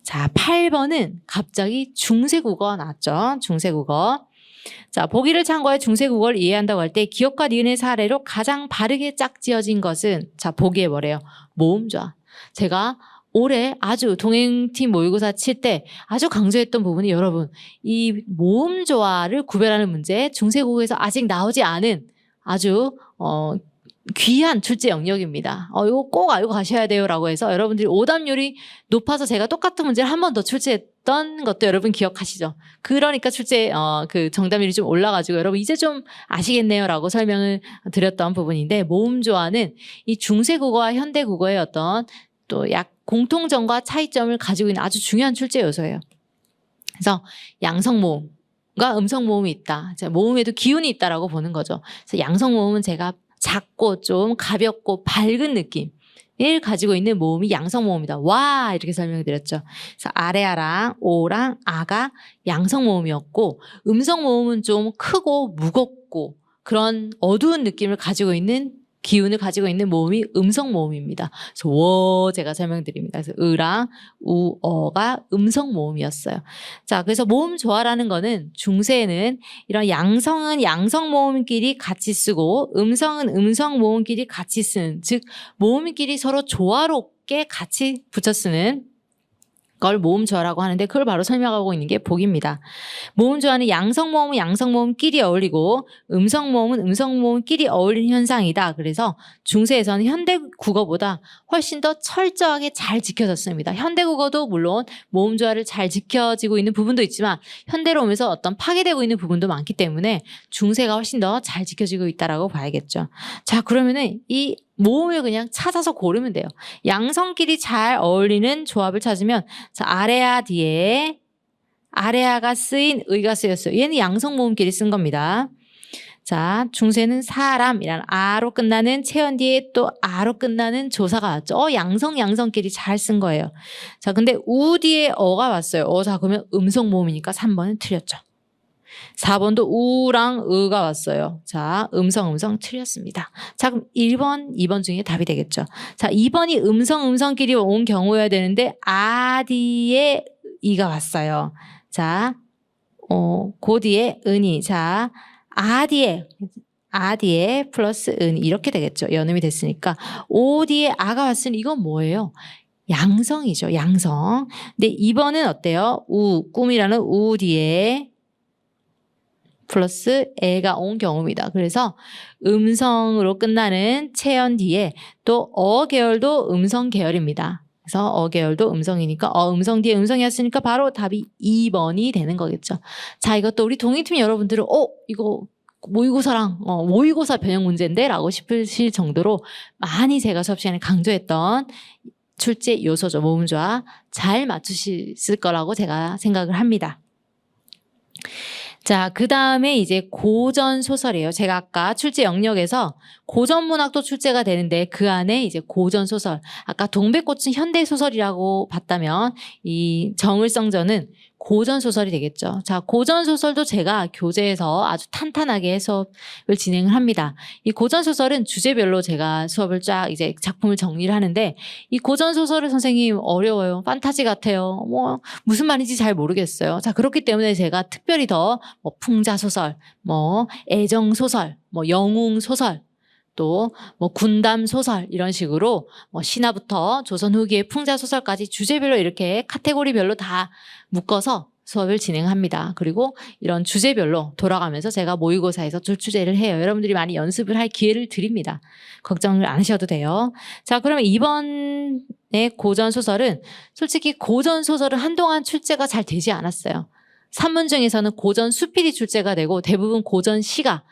자, 8번은 갑자기 중세국어가 나왔죠. 중세국어. 자, 보기를 참고해 중세국어를 이해한다고 할 때 기역과 니은의 사례로 가장 바르게 짝지어진 것은 자, 보기에 뭐래요? 모음조화. 제가 올해 아주 동행팀 모의고사 칠 때 아주 강조했던 부분이 여러분 이 모음조화를 구별하는 문제 중세국어에서 아직 나오지 않은 아주 귀한 출제 영역입니다. 이거 꼭 알고 가셔야 돼요라고 해서 여러분들이 오답률이 높아서 제가 똑같은 문제를 한 번 더 출제했던 것도 여러분 기억하시죠? 그러니까 출제 그 정답률이 좀 올라가지고 여러분 이제 좀 아시겠네요라고 설명을 드렸던 부분인데 모음조화는 이 중세국어와 현대국어의 어떤 또 약 공통점과 차이점을 가지고 있는 아주 중요한 출제 요소예요. 그래서 양성모음과 음성모음이 있다. 모음에도 기운이 있다라고 보는 거죠. 그래서 양성모음은 제가 작고 좀 가볍고 밝은 느낌을 가지고 있는 모음이 양성모음이다. 와 이렇게 설명을 드렸죠. 그래서 아래아랑 오랑 아가 양성모음이었고 음성모음은 좀 크고 무겁고 그런 어두운 느낌을 가지고 있는 기운을 가지고 있는 모음이 음성모음입니다. 그래서 워 제가 설명드립니다. 그래서 으랑 우어가 음성모음이었어요. 자, 그래서 모음조화라는 거는 중세에는 이런 양성은 양성모음끼리 같이 쓰고 음성은 음성모음끼리 같이 쓰는 즉 모음끼리 서로 조화롭게 같이 붙여 쓰는 걸 모음조화라고 하는데 그걸 바로 설명하고 있는 게 복입니다. 모음조화는 양성모음은 양성모음끼리 어울리고 음성모음은 음성모음끼리 어울리는 현상이다. 그래서 중세에서는 현대국어보다 훨씬 더 철저하게 잘 지켜졌습니다. 현대국어도 물론 모음조화를 잘 지켜지고 있는 부분도 있지만 현대로 오면서 어떤 파괴되고 있는 부분도 많기 때문에 중세가 훨씬 더 잘 지켜지고 있다라고 봐야겠죠. 자, 그러면은 이 모음을 그냥 찾아서 고르면 돼요. 양성끼리 잘 어울리는 조합을 찾으면 자, 아래아 뒤에 아래아가 쓰인 의가 쓰였어요. 얘는 양성 모음끼리 쓴 겁니다. 자, 중세는 사람이란 아로 끝나는 체언 뒤에 또 아로 끝나는 조사가 왔죠. 양성끼리 잘 쓴 거예요. 자, 근데 우 뒤에 어가 왔어요. 자, 그러면 음성 모음이니까 3번은 틀렸죠. 4번도 우랑 의가 왔어요. 자, 음성 틀렸습니다. 자, 그럼 1번, 2번 중에 답이 되겠죠. 자, 2번이 음성끼리 온 경우여야 되는데 아 뒤에 이가 왔어요. 자, 그 뒤에 은이. 자, 아 뒤에 플러스 은 이렇게 되겠죠. 연음이 됐으니까. 오 뒤에 아가 왔으니 이건 뭐예요? 양성이죠. 양성. 근데 2번은 어때요? 꿈이라는 우 뒤에 플러스 애가 온 경우입니다. 그래서 음성으로 끝나는 체언 뒤에 또 계열도 음성 계열입니다. 그래서 계열도 음성이니까 음성 뒤에 음성이었으니까 바로 답이 2번이 되는 거겠죠. 자, 이것도 우리 동의팀 여러분들은 이거 모의고사 변형 문제인데 라고 싶으실 정도로 많이 제가 수업 시간에 강조했던 출제 요소죠. 모음조화 잘 맞추실 거라고 제가 생각을 합니다. 자, 그 다음에 이제 고전 소설이에요. 제가 아까 출제 영역에서 고전 문학도 출제가 되는데 그 안에 이제 고전 소설. 아까 동백꽃은 현대 소설이라고 봤다면 이 정을성전은 고전 소설이 되겠죠. 자, 고전 소설도 제가 교재에서 아주 탄탄하게 수업을 진행을 합니다. 이 고전 소설은 주제별로 제가 수업을 쫙 이제 작품을 정리를 하는데 이 고전 소설을 선생님 어려워요. 판타지 같아요. 무슨 말인지 잘 모르겠어요. 자, 그렇기 때문에 제가 특별히 더 풍자 소설, 애정 소설, 영웅 소설, 또 군담 소설 이런 식으로 신화부터 조선 후기의 풍자 소설까지 주제별로 이렇게 카테고리별로 다 묶어서 수업을 진행합니다. 그리고 이런 주제별로 돌아가면서 제가 모의고사에서 출제를 해요. 여러분들이 많이 연습을 할 기회를 드립니다. 걱정을 안 하셔도 돼요. 자, 그러면 이번에 고전 소설은 솔직히 고전 소설은 한동안 출제가 잘 되지 않았어요. 산문 중에서는 고전 수필이 출제가 되고 대부분 고전 시가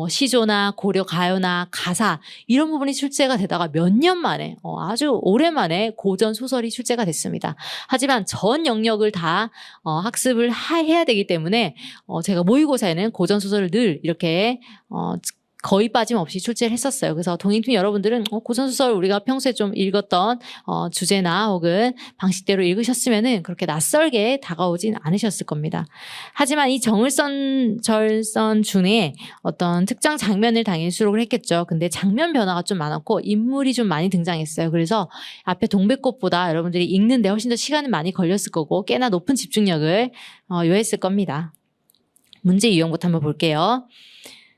시조나 고려 가요나 가사 이런 부분이 출제가 되다가 몇 년 만에 아주 오랜만에 고전 소설이 출제가 됐습니다. 하지만 전 영역을 다 학습을 해야 되기 때문에 제가 모의고사에는 고전 소설을 늘 이렇게 거의 빠짐없이 출제를 했었어요. 그래서 동의팀 여러분들은 고전소설 우리가 평소에 좀 읽었던 주제나 혹은 방식대로 읽으셨으면은 그렇게 낯설게 다가오진 않으셨을 겁니다. 하지만 이 정을선 중에 어떤 특정 장면을 당연히 수록을 했겠죠. 근데 장면 변화가 좀 많았고 인물이 좀 많이 등장했어요. 그래서 앞에 동백꽃보다 여러분들이 읽는데 훨씬 더 시간이 많이 걸렸을 거고 꽤나 높은 집중력을 요했을 겁니다. 문제 유형부터 한번 볼게요.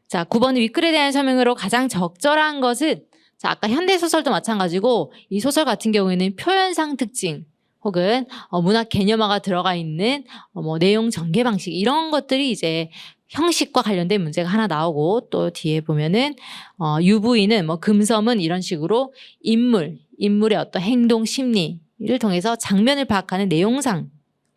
자, 9번은 윗글에 대한 설명으로 가장 적절한 것은 자, 아까 현대소설도 마찬가지고 이 소설 같은 경우에는 표현상 특징 혹은 문학 개념화가 들어가 있는 내용 전개 방식 이런 것들이 이제 형식과 관련된 문제가 하나 나오고 또 뒤에 보면은 유부인은 금섬은 이런 식으로 인물의 어떤 행동 심리를 통해서 장면을 파악하는 내용상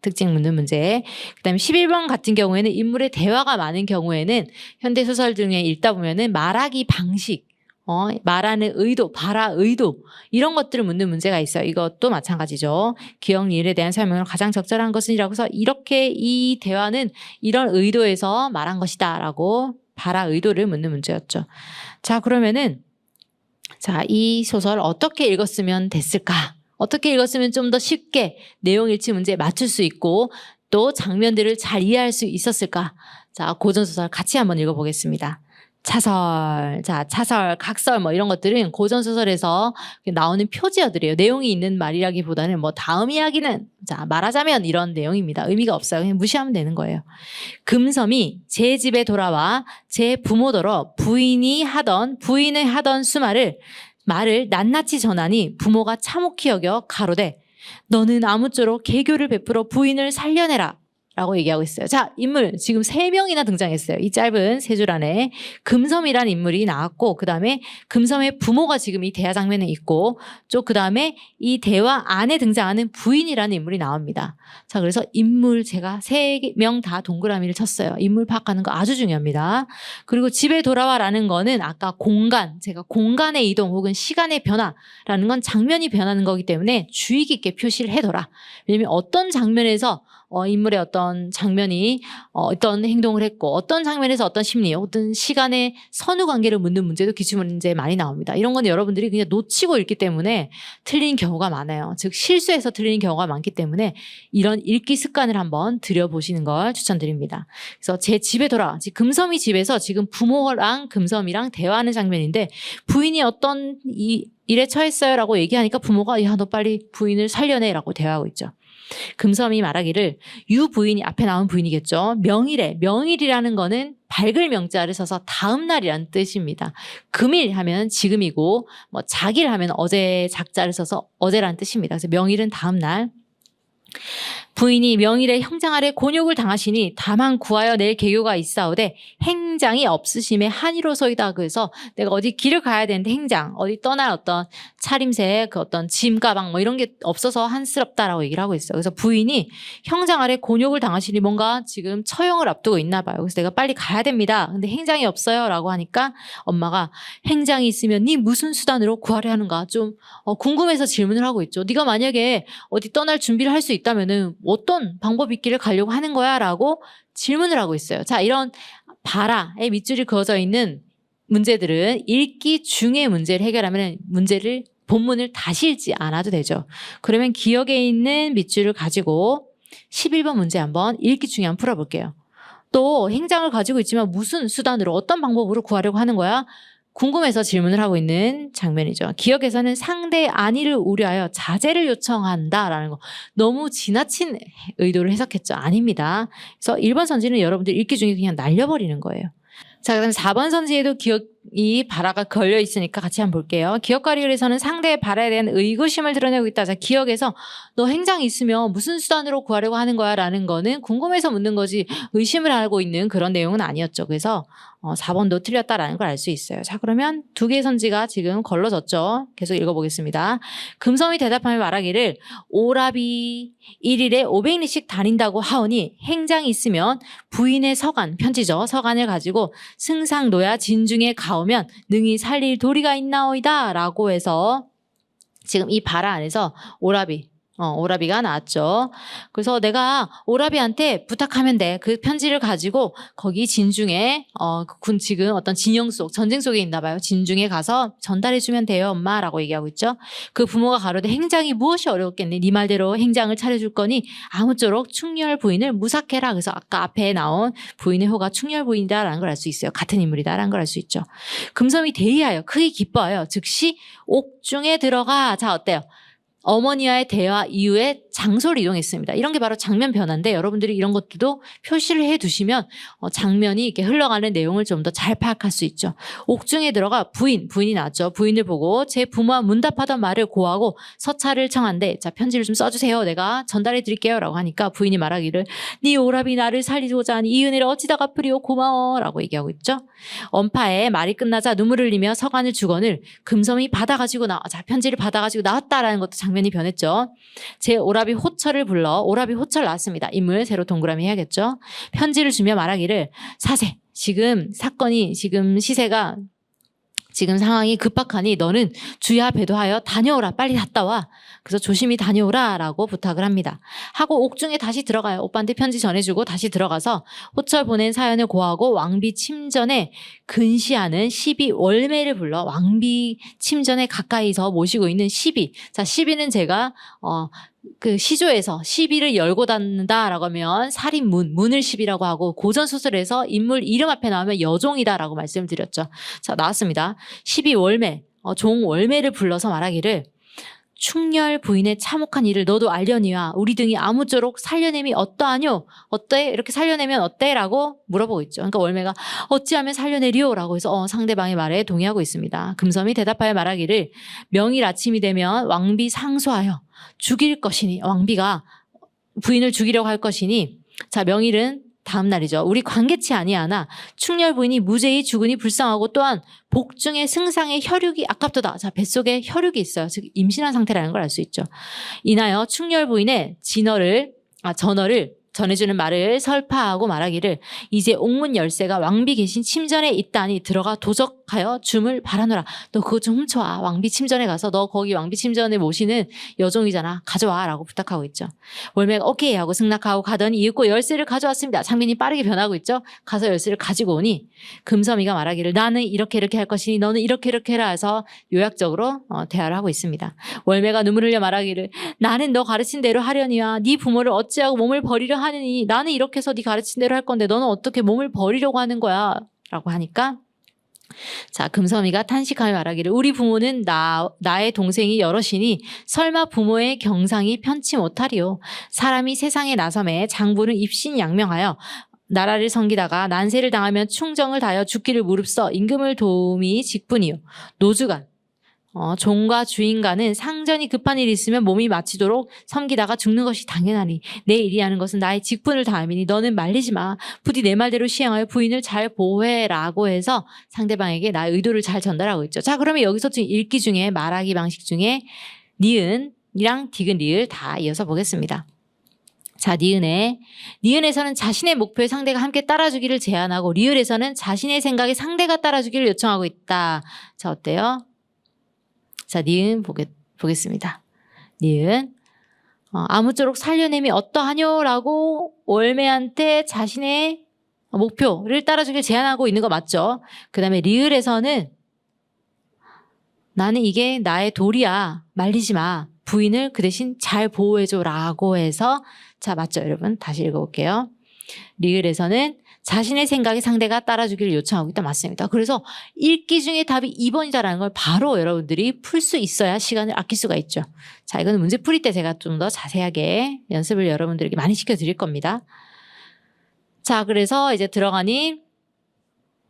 특징 묻는 문제. 그다음에 11번 같은 경우에는 인물의 대화가 많은 경우에는 현대소설 중에 읽다 보면은 말하기 방식, 말하는 의도, 발화 의도 이런 것들을 묻는 문제가 있어요. 이것도 마찬가지죠. 기억 일에 대한 설명을 가장 적절한 것은이라고 해서 이렇게 이 대화는 이런 의도에서 말한 것이다 라고 발화 의도를 묻는 문제였죠. 자, 그러면은 자, 이 소설 어떻게 읽었으면 됐을까? 어떻게 읽었으면 좀 더 쉽게 내용 일치 문제에 맞출 수 있고 또 장면들을 잘 이해할 수 있었을까? 자, 고전소설 같이 한번 읽어보겠습니다. 차설, 각설 이런 것들은 고전소설에서 나오는 표지어들이에요. 내용이 있는 말이라기보다는 다음 이야기는 자, 말하자면 이런 내용입니다. 의미가 없어요. 그냥 무시하면 되는 거예요. 금섬이 제 집에 돌아와 제 부모더러 부인을 하던 말을 낱낱이 전하니 부모가 참혹히 여겨 가로되 너는 아무쪼록 계교를 베풀어 부인을 살려내라 라고 얘기하고 있어요. 자, 인물 지금 3명이나 등장했어요. 이 짧은 3줄 안에 금섬이라는 인물이 나왔고, 그 다음에 금섬의 부모가 지금 이 대화 장면에 있고, 그 다음에 이 대화 안에 등장하는 부인이라는 인물이 나옵니다. 자, 그래서 인물 제가 3명 다 동그라미를 쳤어요. 인물 파악하는 거 아주 중요합니다. 그리고 집에 돌아와라는 거는 아까 공간, 제가 공간의 이동 혹은 시간의 변화라는 건 장면이 변하는 거기 때문에 주의 깊게 표시를 해둬라. 왜냐면 어떤 장면에서 인물의 어떤 장면이 어떤 행동을 했고, 어떤 장면에서 어떤 심리, 어떤 시간의 선후 관계를 묻는 문제도 기출문제에 많이 나옵니다. 이런 건 여러분들이 그냥 놓치고 읽기 때문에 틀린 경우가 많아요. 즉 실수해서 틀리는 경우가 많기 때문에 이런 읽기 습관을 한번 들여보시는 걸 추천드립니다. 그래서 제 집에 돌아와. 금섬이 집에서 지금 부모랑 금섬이랑 대화하는 장면인데, 부인이 어떤 일에 처했어요 라고 얘기하니까 부모가 야, 너 빨리 부인을 살려내 라고 대화하고 있죠. 금섬이 말하기를, 유 부인이, 앞에 나온 부인이겠죠. 명일에, 명일이라는 거는 밝을 명자를 써서 다음날이라는 뜻입니다. 금일 하면 지금이고, 작일 하면 어제 작자를 써서 어제라는 뜻입니다. 그래서 명일은 다음날. 부인이 명일에 형장 아래 곤욕을 당하시니 다만 구하여 낼 계교가 있사오되 행장이 없으심에 한이로소이다. 그래서 내가 어디 길을 가야 되는데 행장, 어디 떠날 어떤 차림새, 그 어떤 짐 가방 이런 게 없어서 한스럽다라고 얘기를 하고 있어요. 그래서 부인이 형장 아래 곤욕을 당하시니 뭔가 지금 처형을 앞두고 있나 봐요. 그래서 내가 빨리 가야 됩니다. 근데 행장이 없어요 라고 하니까 엄마가 행장이 있으면 네 무슨 수단으로 구하려 하는가 좀 궁금해서 질문을 하고 있죠. 네가 만약에 어디 떠날 준비를 할 수 있다면은 어떤 방법 있기를 가려고 하는 거야? 라고 질문을 하고 있어요. 자, 이런 바라의 밑줄이 그어져 있는 문제들은 읽기 중에 문제를 해결하면 문제를 본문을 다시 읽지 않아도 되죠. 그러면 기억에 있는 밑줄을 가지고 11번 문제 한번 읽기 중에 한번 풀어볼게요. 또 행장을 가지고 있지만 무슨 수단으로 어떤 방법으로 구하려고 하는 거야? 궁금해서 질문을 하고 있는 장면이죠. 기억에서는 상대의 안위를 우려하여 자제를 요청한다라는 거 너무 지나친 의도를 해석했죠. 아닙니다. 그래서 1번 선지는 여러분들 읽기 중에 그냥 날려버리는 거예요. 자, 그다음 4번 선지에도 기억이 바라가 걸려 있으니까 같이 한번 볼게요. 기억과 리을에서는 상대의 바라에 대한 의구심을 드러내고 있다. 자, 기억에서 너 행장이 있으면 무슨 수단으로 구하려고 하는 거야? 라는 거는 궁금해서 묻는 거지 의심을 하고 있는 그런 내용은 아니었죠. 그래서 4번도 틀렸다라는 걸 알 수 있어요. 자, 그러면 2개의 선지가 지금 걸러졌죠. 계속 읽어보겠습니다. 금섬이 대답하며 말하기를 오라비 1일에 500리씩 다닌다고 하오니 행장이 있으면 부인의 서간, 편지죠. 서간을 가지고 승상노야 진중에 가오면 능히 살릴 도리가 있나오이다 라고 해서 지금 이 바라 안에서 오라비가 나왔죠. 그래서 내가 오라비한테 부탁하면 돼. 그 편지를 가지고 거기 진중에 지금 어떤 진영 속 전쟁 속에 있나 봐요. 진중에 가서 전달해주면 돼요 엄마라고 얘기하고 있죠. 그 부모가 가로되 행장이 무엇이 어려웠겠니? 네 말대로 행장을 차려줄 거니 아무쪼록 충렬 부인을 무삭해라. 그래서 아까 앞에 나온 부인의 호가 충렬 부인이다라는 걸 알 수 있어요. 같은 인물이다라는 걸 알 수 있죠. 금섬이 대의하여 크게 기뻐하여 즉시 옥중에 들어가. 자, 어때요? 어머니와의 대화 이후에 장소를 이동했습니다. 이런 게 바로 장면 변화인데 여러분들이 이런 것들도 표시를 해두시면 장면이 이렇게 흘러가는 내용을 좀 더 잘 파악할 수 있죠. 옥중에 들어가 부인이 나왔죠. 부인을 보고 제 부모와 문답하던 말을 고하고 서찰을 청한데 자 편지를 좀 써주세요. 내가 전달해 드릴게요 라고 하니까 부인이 말하기를 네 오라비 나를 살리고자 하니 이 은혜를 어찌다 갚으리오 고마워 라고 얘기하고 있죠. 언파에 말이 끝나자 눈물을 흘리며 서간을 주건을 금섬이 받아가지고 자 편지를 받아가지고 나왔다라는 것도 장면이 변했죠. 제 오라비 호철을 불러 오라비 호철 나왔습니다. 인물 새로 동그라미 해야겠죠. 편지를 주며 말하기를 사세 지금 사건이 지금 시세가 지금 상황이 급박하니 너는 주야 배도하여 다녀오라. 빨리 갔다 와. 그래서 조심히 다녀오라 라고 부탁을 합니다. 하고 옥중에 다시 들어가요. 오빠한테 편지 전해주고 다시 들어가서 호철 보낸 사연을 고하고 왕비 침전에 근시하는 시비 월매를 불러 왕비 침전에 가까이서 모시고 있는 시비. 자, 시비는 제가 그 시조에서 시비를 열고 닫는다라고 하면 살인문, 문을 시비라고 하고 고전소설에서 인물 이름 앞에 나오면 여종이다라고 말씀을 드렸죠. 자, 나왔습니다. 시비 월매, 종 월매를 불러서 말하기를 충렬 부인의 참혹한 일을 너도 알려니와 우리 등이 아무쪼록 살려냄이 어떠하뇨? 어때? 이렇게 살려내면 어때? 라고 물어보고 있죠. 그러니까 월매가 어찌하면 살려내리오? 라고 해서 상대방의 말에 동의하고 있습니다. 금섬이 대답하여 말하기를 명일 아침이 되면 왕비 상소하여 죽일 것이니 왕비가 부인을 죽이려고 할 것이니 자 명일은 다음 날이죠. 우리 관계치 아니하나 충렬 부인이 무죄히 죽으니 불쌍하고 또한 복중의 승상의 혈육이 아깝도다. 자 뱃속에 혈육이 있어요. 즉 임신한 상태라는 걸 알 수 있죠. 이나여 충렬 부인의 전어를 전해주는 말을 설파하고 말하기를 이제 옥문 열쇠가 왕비 계신 침전에 있다니 들어가 도적하여 줌을 바라노라. 너 그거 좀 훔쳐와. 왕비 침전에 가서 너 거기 왕비 침전에 모시는 여종이잖아. 가져와 라고 부탁하고 있죠. 월매가 오케이 하고 승낙하고 가더니 이윽고 열쇠를 가져왔습니다. 장면이 빠르게 변하고 있죠. 가서 열쇠를 가지고 오니 금섬이가 말하기를 나는 이렇게 할 것이니 너는 이렇게 해라 해서 요약적으로 대화를 하고 있습니다. 월매가 눈물을 흘려 말하기를 나는 너 가르친 대로 하려니와 네 부모를 어찌하고 몸을 버리려 하느니 나는 이렇게 해서 네 가르친 대로 할 건데 너는 어떻게 몸을 버리려고 하는 거야 라고 하니까 자 금섬이가 탄식하며 말하기를 우리 부모는 나의 동생이 여럿이니 설마 부모의 경상이 편치 못하리요. 사람이 세상에 나섬에 장부는 입신양명하여 나라를 섬기다가 난세를 당하면 충정을 다하여 죽기를 무릅써 임금을 도움이 직분이요. 노주간 종과 주인간은 상전이 급한 일이 있으면 몸이 마치도록 섬기다가 죽는 것이 당연하니 내 일이 하는 것은 나의 직분을 다함이니 너는 말리지 마. 부디 내 말대로 시행하여 부인을 잘 보호해라고 해서 상대방에게 나의 의도를 잘 전달하고 있죠. 자 그러면 여기서 지금 읽기 중에 말하기 방식 중에 니은이랑 디귿 리을 다 이어서 보겠습니다. 자 니은에서는 자신의 목표에 상대가 함께 따라주기를 제안하고 리을에서는 자신의 생각에 상대가 따라주기를 요청하고 있다. 자 어때요? 자, 니은 보겠습니다. 니은 아무쪼록 살려냄이 어떠하뇨라고 월매한테 자신의 목표를 따라주길 제안하고 있는 거 맞죠? 그 다음에 리을에서는 나는 이게 나의 도리야. 말리지 마. 부인을 그 대신 잘 보호해줘라고 해서 자 맞죠 여러분? 다시 읽어볼게요. 리을에서는 자신의 생각에 상대가 따라주기를 요청하고 있다. 맞습니다. 그래서 읽기 중에 답이 2번이다라는 걸 바로 여러분들이 풀 수 있어야 시간을 아낄 수가 있죠. 자, 이거는 문제 풀이 때 제가 좀 더 자세하게 연습을 여러분들에게 많이 시켜드릴 겁니다. 자, 그래서 이제 들어가니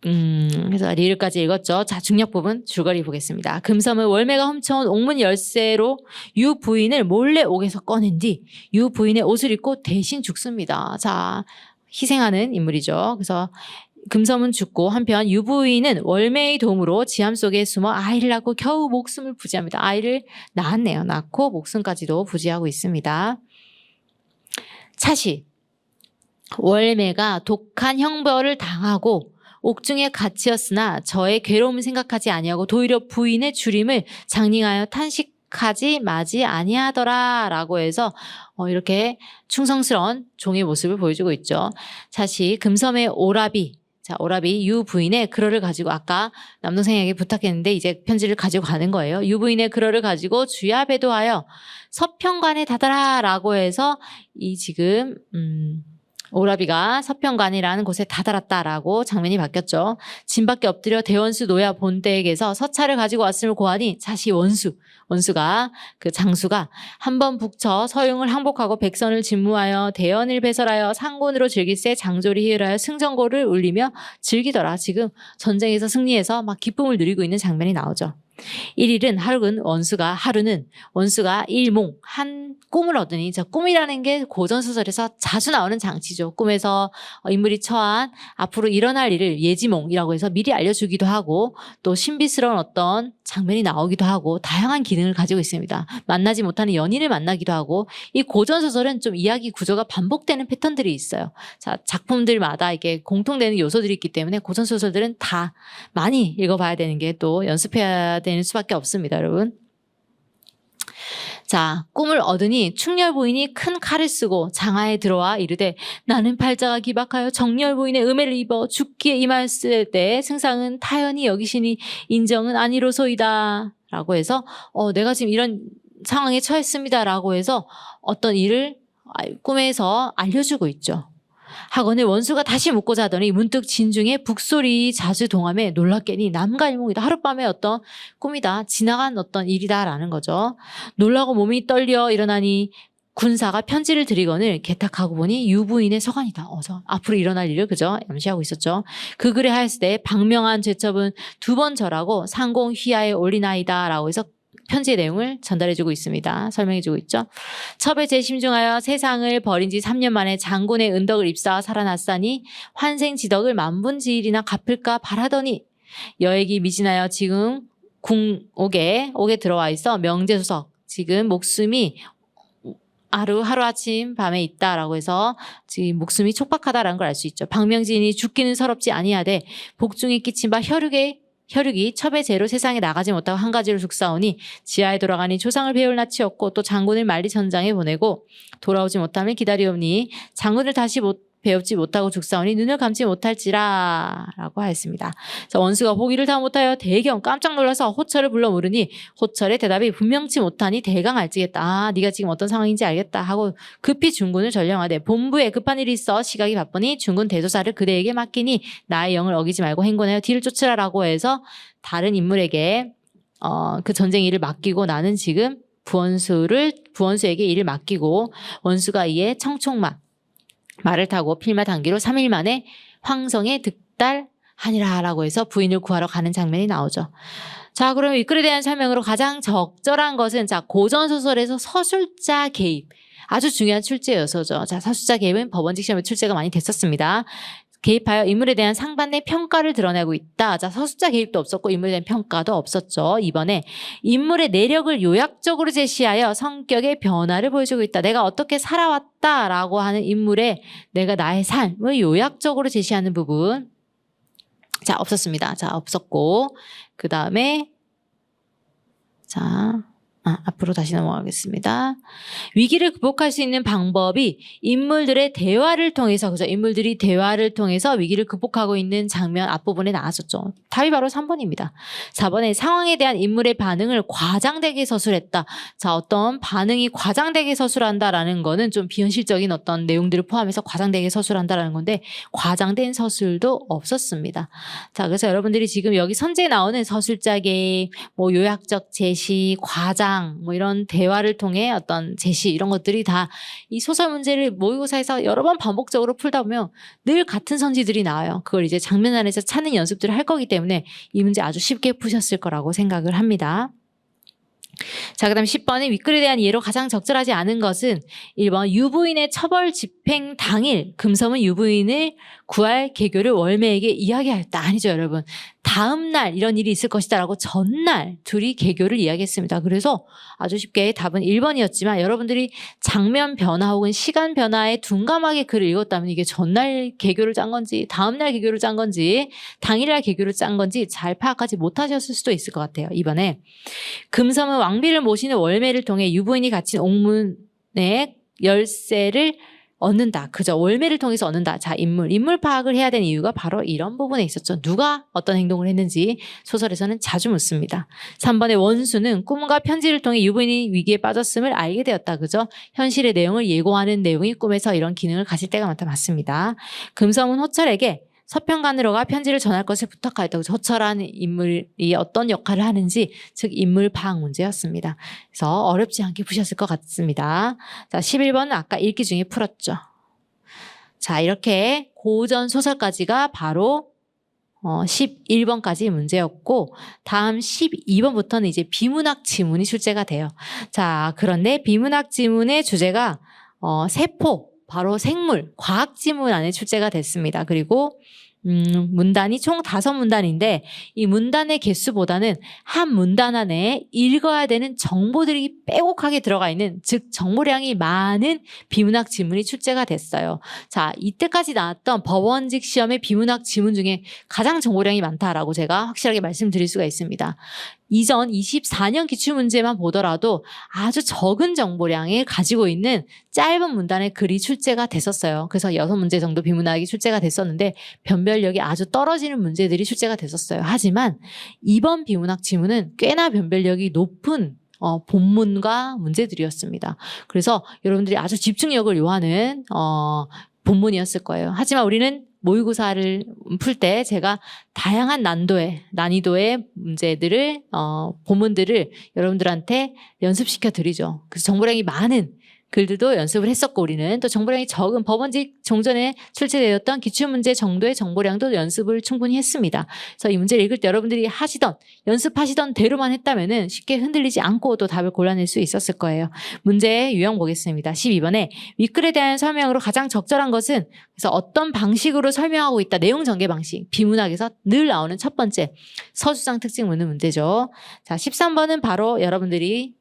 그래서 리을까지 읽었죠. 자, 중력 부분 줄거리 보겠습니다. 금섬을 월매가 훔쳐온 옥문 열쇠로 유 부인을 몰래 옥에서 꺼낸 뒤 유 부인의 옷을 입고 대신 죽습니다. 자, 희생하는 인물이죠. 그래서 금섬은 죽고 한편 유부인은 월매의 도움으로 지함 속에 숨어 아이를 낳고 겨우 목숨을 부지합니다. 아이를 낳았네요. 낳고 목숨까지도 부지하고 있습니다. 차시 월매가 독한 형벌을 당하고 옥중에 갇히었으나 저의 괴로움을 생각하지 아니하고 도리어 부인의 줄임을 장링하여 탄식하지 마지 아니하더라 라고 해서 이렇게 충성스러운 종의 모습을 보여주고 있죠. 다시 금섬의 오라비 유 부인의 글어를 가지고 아까 남동생에게 부탁했는데 이제 편지를 가지고 가는 거예요. 유 부인의 글어를 가지고 주야 배도하여 서평관에 다다라 라고 해서 이 지금 오라비가 서평관이라는 곳에 다다랐다라고 장면이 바뀌었죠. 진밖에 엎드려 대원수 노야 본대에게서 서차를 가지고 왔음을 고하니 자시 원수가 그 장수가 한번 북쳐 서용을 항복하고 백선을 진무하여 대연을 배설하여 상군으로 즐길새 장조리 희을하여 승전고를 울리며 즐기더라. 지금 전쟁에서 승리해서 막 기쁨을 누리고 있는 장면이 나오죠. 하루는 원수가 일몽 한 꿈을 얻으니 저 꿈이라는 게 고전소설에서 자주 나오는 장치죠. 꿈에서 인물이 처한 앞으로 일어날 일을 예지몽이라고 해서 미리 알려주기도 하고 또 신비스러운 어떤 장면이 나오기도 하고 다양한 기능을 가지고 있습니다. 만나지 못하는 연인을 만나기도 하고 이 고전소설은 좀 이야기 구조가 반복되는 패턴들이 있어요. 자, 작품들마다 이게 공통되는 요소들이 있기 때문에 고전소설들은 다 많이 읽어봐야 되는 게 또 연습해야 되는 수밖에 없습니다, 여러분. 자, 꿈을 얻으니 충렬 부인이 큰 칼을 쓰고 장하에 들어와 이르되 나는 팔자가 기박하여 정렬 부인의 음해를 입어 죽기에 임하였을 때 승상은 타연히 여기시니 인정은 아니로소이다 라고 해서 내가 지금 이런 상황에 처했습니다 라고 해서 어떤 일을 꿈에서 알려주고 있죠. 학원에 원수가 다시 묻고자 하더니 문득 진중에 북소리 자주 동함에 놀랍게니 남가일몽이다. 하룻밤의 어떤 꿈이다. 지나간 어떤 일이다라는 거죠. 놀라고 몸이 떨려 일어나니 군사가 편지를 드리거늘 개탁하고 보니 유부인의 서간이다. 앞으로 일어날 일을 그저 암시하고 있었죠. 그 글에 하였을 때 박명한 죄첩은 2번 절하고 상공 휘하에 올리나이다 라고 해서 편지의 내용을 전달해주고 있습니다. 설명해주고 있죠. 첩에 재심중하여 세상을 버린 지 3년 만에 장군의 은덕을 입사하 살아났사니 환생지덕을 만분지일이나 갚을까 바라더니 여액이 미진하여 지금 궁옥에 들어와 있어 명제소석 지금 목숨이 하루아침 밤에 있다라고 해서 지금 목숨이 촉박하다라는 걸 알 수 있죠. 박명진이 죽기는 서럽지 아니하되 복중에 끼친 바 혈육이 첩의 죄로 세상에 나가지 못하고 한 가지로 죽사오니 지하에 돌아가니 조상을 배울 낯이 없고 또 장군을 만리 전장에 보내고 돌아오지 못함을 기다리오니 장군을 다시 배웁지 못하고 죽사오니 눈을 감지 못할지라 라고 하였습니다. 원수가 보기를 다 못하여 대경 깜짝 놀라서 호철을 불러 물으니 호철의 대답이 분명치 못하니 대강 알지겠다. 네가 지금 어떤 상황인지 알겠다 하고 급히 중군을 전령하되 본부에 급한 일이 있어 시각이 바쁘니 중군 대조사를 그대에게 맡기니 나의 영을 어기지 말고 행군하여 뒤를 쫓으라라고 해서 다른 인물에게 그 전쟁 일을 맡기고 나는 지금 부원수에게 일을 맡기고 원수가 이에 청총마 말을 타고 필마 단기로 3일 만에 황성에 득달하니라 라고 해서 부인을 구하러 가는 장면이 나오죠. 자, 그러면 이 글에 대한 설명으로 가장 적절한 것은 고전소설에서 서술자 개입. 아주 중요한 출제 요소죠. 자, 서술자 개입은 법원직 시험에 출제가 많이 됐었습니다. 개입하여 인물에 대한 상반된 평가를 드러내고 있다. 자, 서술자 개입도 없었고 인물에 대한 평가도 없었죠. 이번에 인물의 내력을 요약적으로 제시하여 성격의 변화를 보여주고 있다. 내가 어떻게 살아왔다라고 하는 인물의 내가 나의 삶을 요약적으로 제시하는 부분. 자, 없었습니다. 자, 없었고 그 다음에 앞으로 다시 넘어가겠습니다. 위기를 극복할 수 있는 방법이 인물들의 대화를 통해서, 그죠? 인물들이 대화를 통해서 위기를 극복하고 있는 장면 앞부분에 나왔었죠. 답이 바로 3번입니다. 4번에 상황에 대한 인물의 반응을 과장되게 서술했다. 자, 어떤 반응이 과장되게 서술한다라는 거는 좀 비현실적인 어떤 내용들을 포함해서 과장되게 서술한다라는 건데 과장된 서술도 없었습니다. 자, 그래서 여러분들이 지금 여기 선제에 나오는 서술자계, 요약적 제시, 과장 이런 대화를 통해 어떤 제시 이런 것들이 다 이 소설 문제를 모의고사에서 여러 번 반복적으로 풀다 보면 늘 같은 선지들이 나와요. 그걸 이제 장면 안에서 찾는 연습들을 할 거기 때문에 이 문제 아주 쉽게 푸셨을 거라고 생각을 합니다. 자, 그 다음 10번은 윗글에 대한 이해로 가장 적절하지 않은 것은 1번 유부인의 처벌 집행 당일 금섬은 유부인을 구할 계교를 월매에게 이야기하였다. 아니죠, 여러분. 다음 날 이런 일이 있을 것이다 라고 전날 둘이 계교를 이야기했습니다. 그래서 아주 쉽게 답은 1번이었지만 여러분들이 장면 변화 혹은 시간 변화에 둔감하게 글을 읽었다면 이게 전날 계교를 짠 건지 다음날 계교를 짠 건지 당일날 계교를 짠 건지 잘 파악하지 못하셨을 수도 있을 것 같아요. 이번에 금섬은 왕비를 모시는 월매를 통해 유부인이 갇힌 옥문의 열쇠를 얻는다. 그죠? 월매를 통해서 얻는다. 자, 인물 파악을 해야 되는 이유가 바로 이런 부분에 있었죠. 누가 어떤 행동을 했는지 소설에서는 자주 묻습니다. 3번의 원수는 꿈과 편지를 통해 유부인이 위기에 빠졌음을 알게 되었다. 그죠? 현실의 내용을 예고하는 내용이 꿈에서 이런 기능을 가질 때가 많다. 맞습니다. 금섬은 호철에게 서평관으로가 편지를 전할 것을 부탁하였다고. 호철한 인물이 어떤 역할을 하는지, 즉 인물 파악 문제였습니다. 그래서 어렵지 않게 푸셨을 것 같습니다. 자, 11번은 아까 읽기 중에 풀었죠. 자, 이렇게 고전 소설까지가 바로 11번까지 문제였고 다음 12번부터는 이제 비문학 지문이 출제가 돼요. 자, 그런데 비문학 지문의 주제가 세포, 바로 생물, 과학 지문 안에 출제가 됐습니다. 그리고 문단이 총 5문단인데 이 문단의 개수보다는 한 문단 안에 읽어야 되는 정보들이 빼곡하게 들어가 있는, 즉 정보량이 많은 비문학 지문이 출제가 됐어요. 자, 이때까지 나왔던 법원직 시험의 비문학 지문 중에 가장 정보량이 많다라고 제가 확실하게 말씀드릴 수가 있습니다. 이전 24년 기출문제만 보더라도 아주 적은 정보량을 가지고 있는 짧은 문단의 글이 출제가 됐었어요. 그래서 6문제 정도 비문학이 출제가 됐었는데 변별력이 아주 떨어지는 문제들이 출제가 됐었어요. 하지만 이번 비문학 지문은 꽤나 변별력이 높은 본문과 문제들이었습니다. 그래서 여러분들이 아주 집중력을 요하는 본문이었을 거예요. 하지만 우리는 모의고사를 풀 때 제가 다양한 난이도의 문제들을 본문들을 여러분들한테 연습시켜 드리죠. 그래서 정보량이 많은 글들도 연습을 했었고 우리는 또 정보량이 적은 법원직 종전에 출제되었던 기출문제 정도의 정보량도 연습을 충분히 했습니다. 그래서 이 문제를 읽을 때 여러분들이 연습하시던 대로만 했다면은 쉽게 흔들리지 않고 또 답을 골라낼 수 있었을 거예요. 문제의 유형 보겠습니다. 12번에 윗글에 대한 설명으로 가장 적절한 것은 그래서 어떤 방식으로 설명하고 있다. 내용 전개 방식. 비문학에서 늘 나오는 첫 번째 서술상 특징 묻는 문제죠. 자, 13번은 바로 여러분들이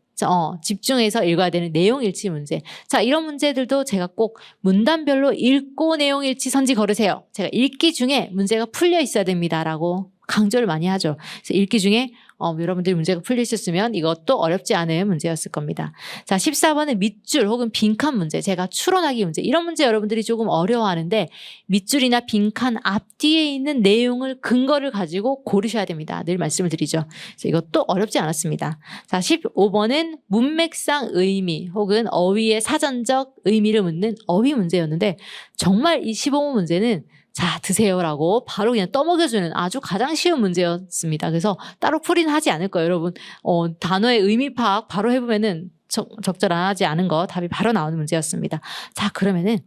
집중해서 읽어야 되는 내용 일치 문제. 자, 이런 문제들도 제가 꼭 문단별로 읽고 내용 일치 선지 걸으세요. 제가 읽기 중에 문제가 풀려 있어야 됩니다라고 강조를 많이 하죠. 그래서 읽기 중에 여러분들이 문제가 풀려 있었으면 이것도 어렵지 않은 문제였을 겁니다. 자, 14번은 밑줄 혹은 빈칸 문제. 제가 추론하기 문제. 이런 문제 여러분들이 조금 어려워하는데 밑줄이나 빈칸 앞뒤에 있는 내용을 근거를 가지고 고르셔야 됩니다. 늘 말씀을 드리죠. 그래서 이것도 어렵지 않았습니다. 자, 15번은 문맥상 의미 혹은 어휘의 사전적 의미를 묻는 어휘 문제였는데 정말 이 15번 문제는 자, 드세요라고 바로 그냥 떠먹여주는 아주 가장 쉬운 문제였습니다. 그래서 따로 풀이는 하지 않을 거예요, 여러분. 단어의 의미 파악 바로 해보면은 적절하지 않은 거 답이 바로 나오는 문제였습니다. 자, 그러면은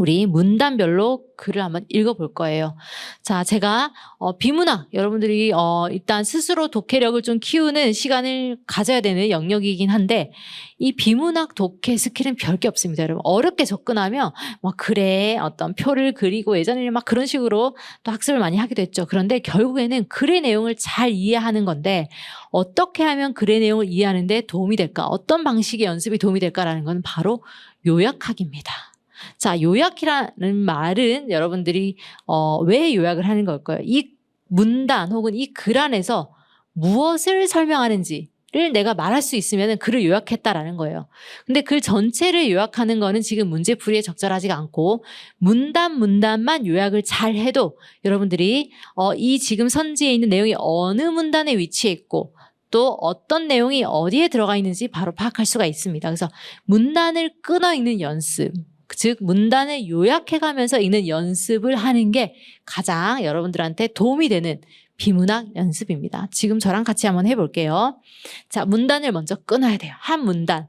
우리 문단별로 글을 한번 읽어볼 거예요. 자, 제가 비문학 여러분들이 일단 스스로 독해력을 좀 키우는 시간을 가져야 되는 영역이긴 한데 이 비문학 독해 스킬은 별게 없습니다. 여러분 어렵게 접근하면 막 글에 어떤 표를 그리고 예전에는 막 그런 식으로 또 학습을 많이 하기도 했죠. 그런데 결국에는 글의 내용을 잘 이해하는 건데 어떻게 하면 글의 내용을 이해하는 데 도움이 될까? 어떤 방식의 연습이 도움이 될까라는 건 바로 요약하기입니다. 자, 요약이라는 말은 여러분들이 왜 요약을 하는 걸까요? 이 문단 혹은 이 글 안에서 무엇을 설명하는지를 내가 말할 수 있으면 글을 요약했다라는 거예요. 근데 글 전체를 요약하는 거는 지금 문제풀이에 적절하지가 않고 문단만 요약을 잘 해도 여러분들이 이 지금 선지에 있는 내용이 어느 문단에 위치해 있고 또 어떤 내용이 어디에 들어가 있는지 바로 파악할 수가 있습니다. 그래서 문단을 끊어 읽는 연습, 즉 문단을 요약해가면서 읽는 연습을 하는 게 가장 여러분들한테 도움이 되는 비문학 연습입니다. 지금 저랑 같이 한번 해볼게요. 자, 문단을 먼저 끊어야 돼요. 한 문단이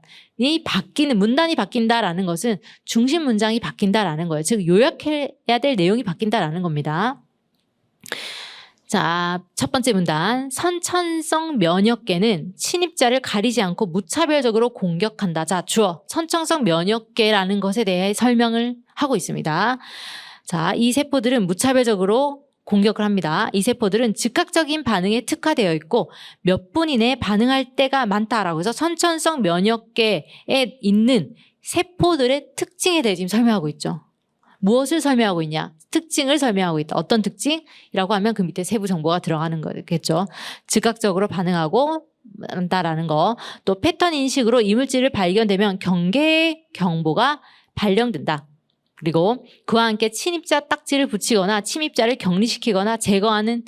문단이 바뀐다라는 것은 중심 문장이 바뀐다라는 거예요. 즉 요약해야 될 내용이 바뀐다라는 겁니다. 자, 첫 번째 문단. 선천성 면역계는 침입자를 가리지 않고 무차별적으로 공격한다. 자, 주어. 선천성 면역계라는 것에 대해 설명을 하고 있습니다. 자, 이 세포들은 무차별적으로 공격을 합니다. 이 세포들은 즉각적인 반응에 특화되어 있고 몇 분 이내에 반응할 때가 많다라고 해서 선천성 면역계에 있는 세포들의 특징에 대해 지금 설명하고 있죠. 무엇을 설명하고 있냐? 특징을 설명하고 있다. 어떤 특징이라고 하면 그 밑에 세부 정보가 들어가는 거겠죠. 즉각적으로 반응하고 한다라는 거. 또 패턴 인식으로 이물질을 발견되면 경계 경보가 발령된다. 그리고 그와 함께 침입자 딱지를 붙이거나 침입자를 격리시키거나 제거하는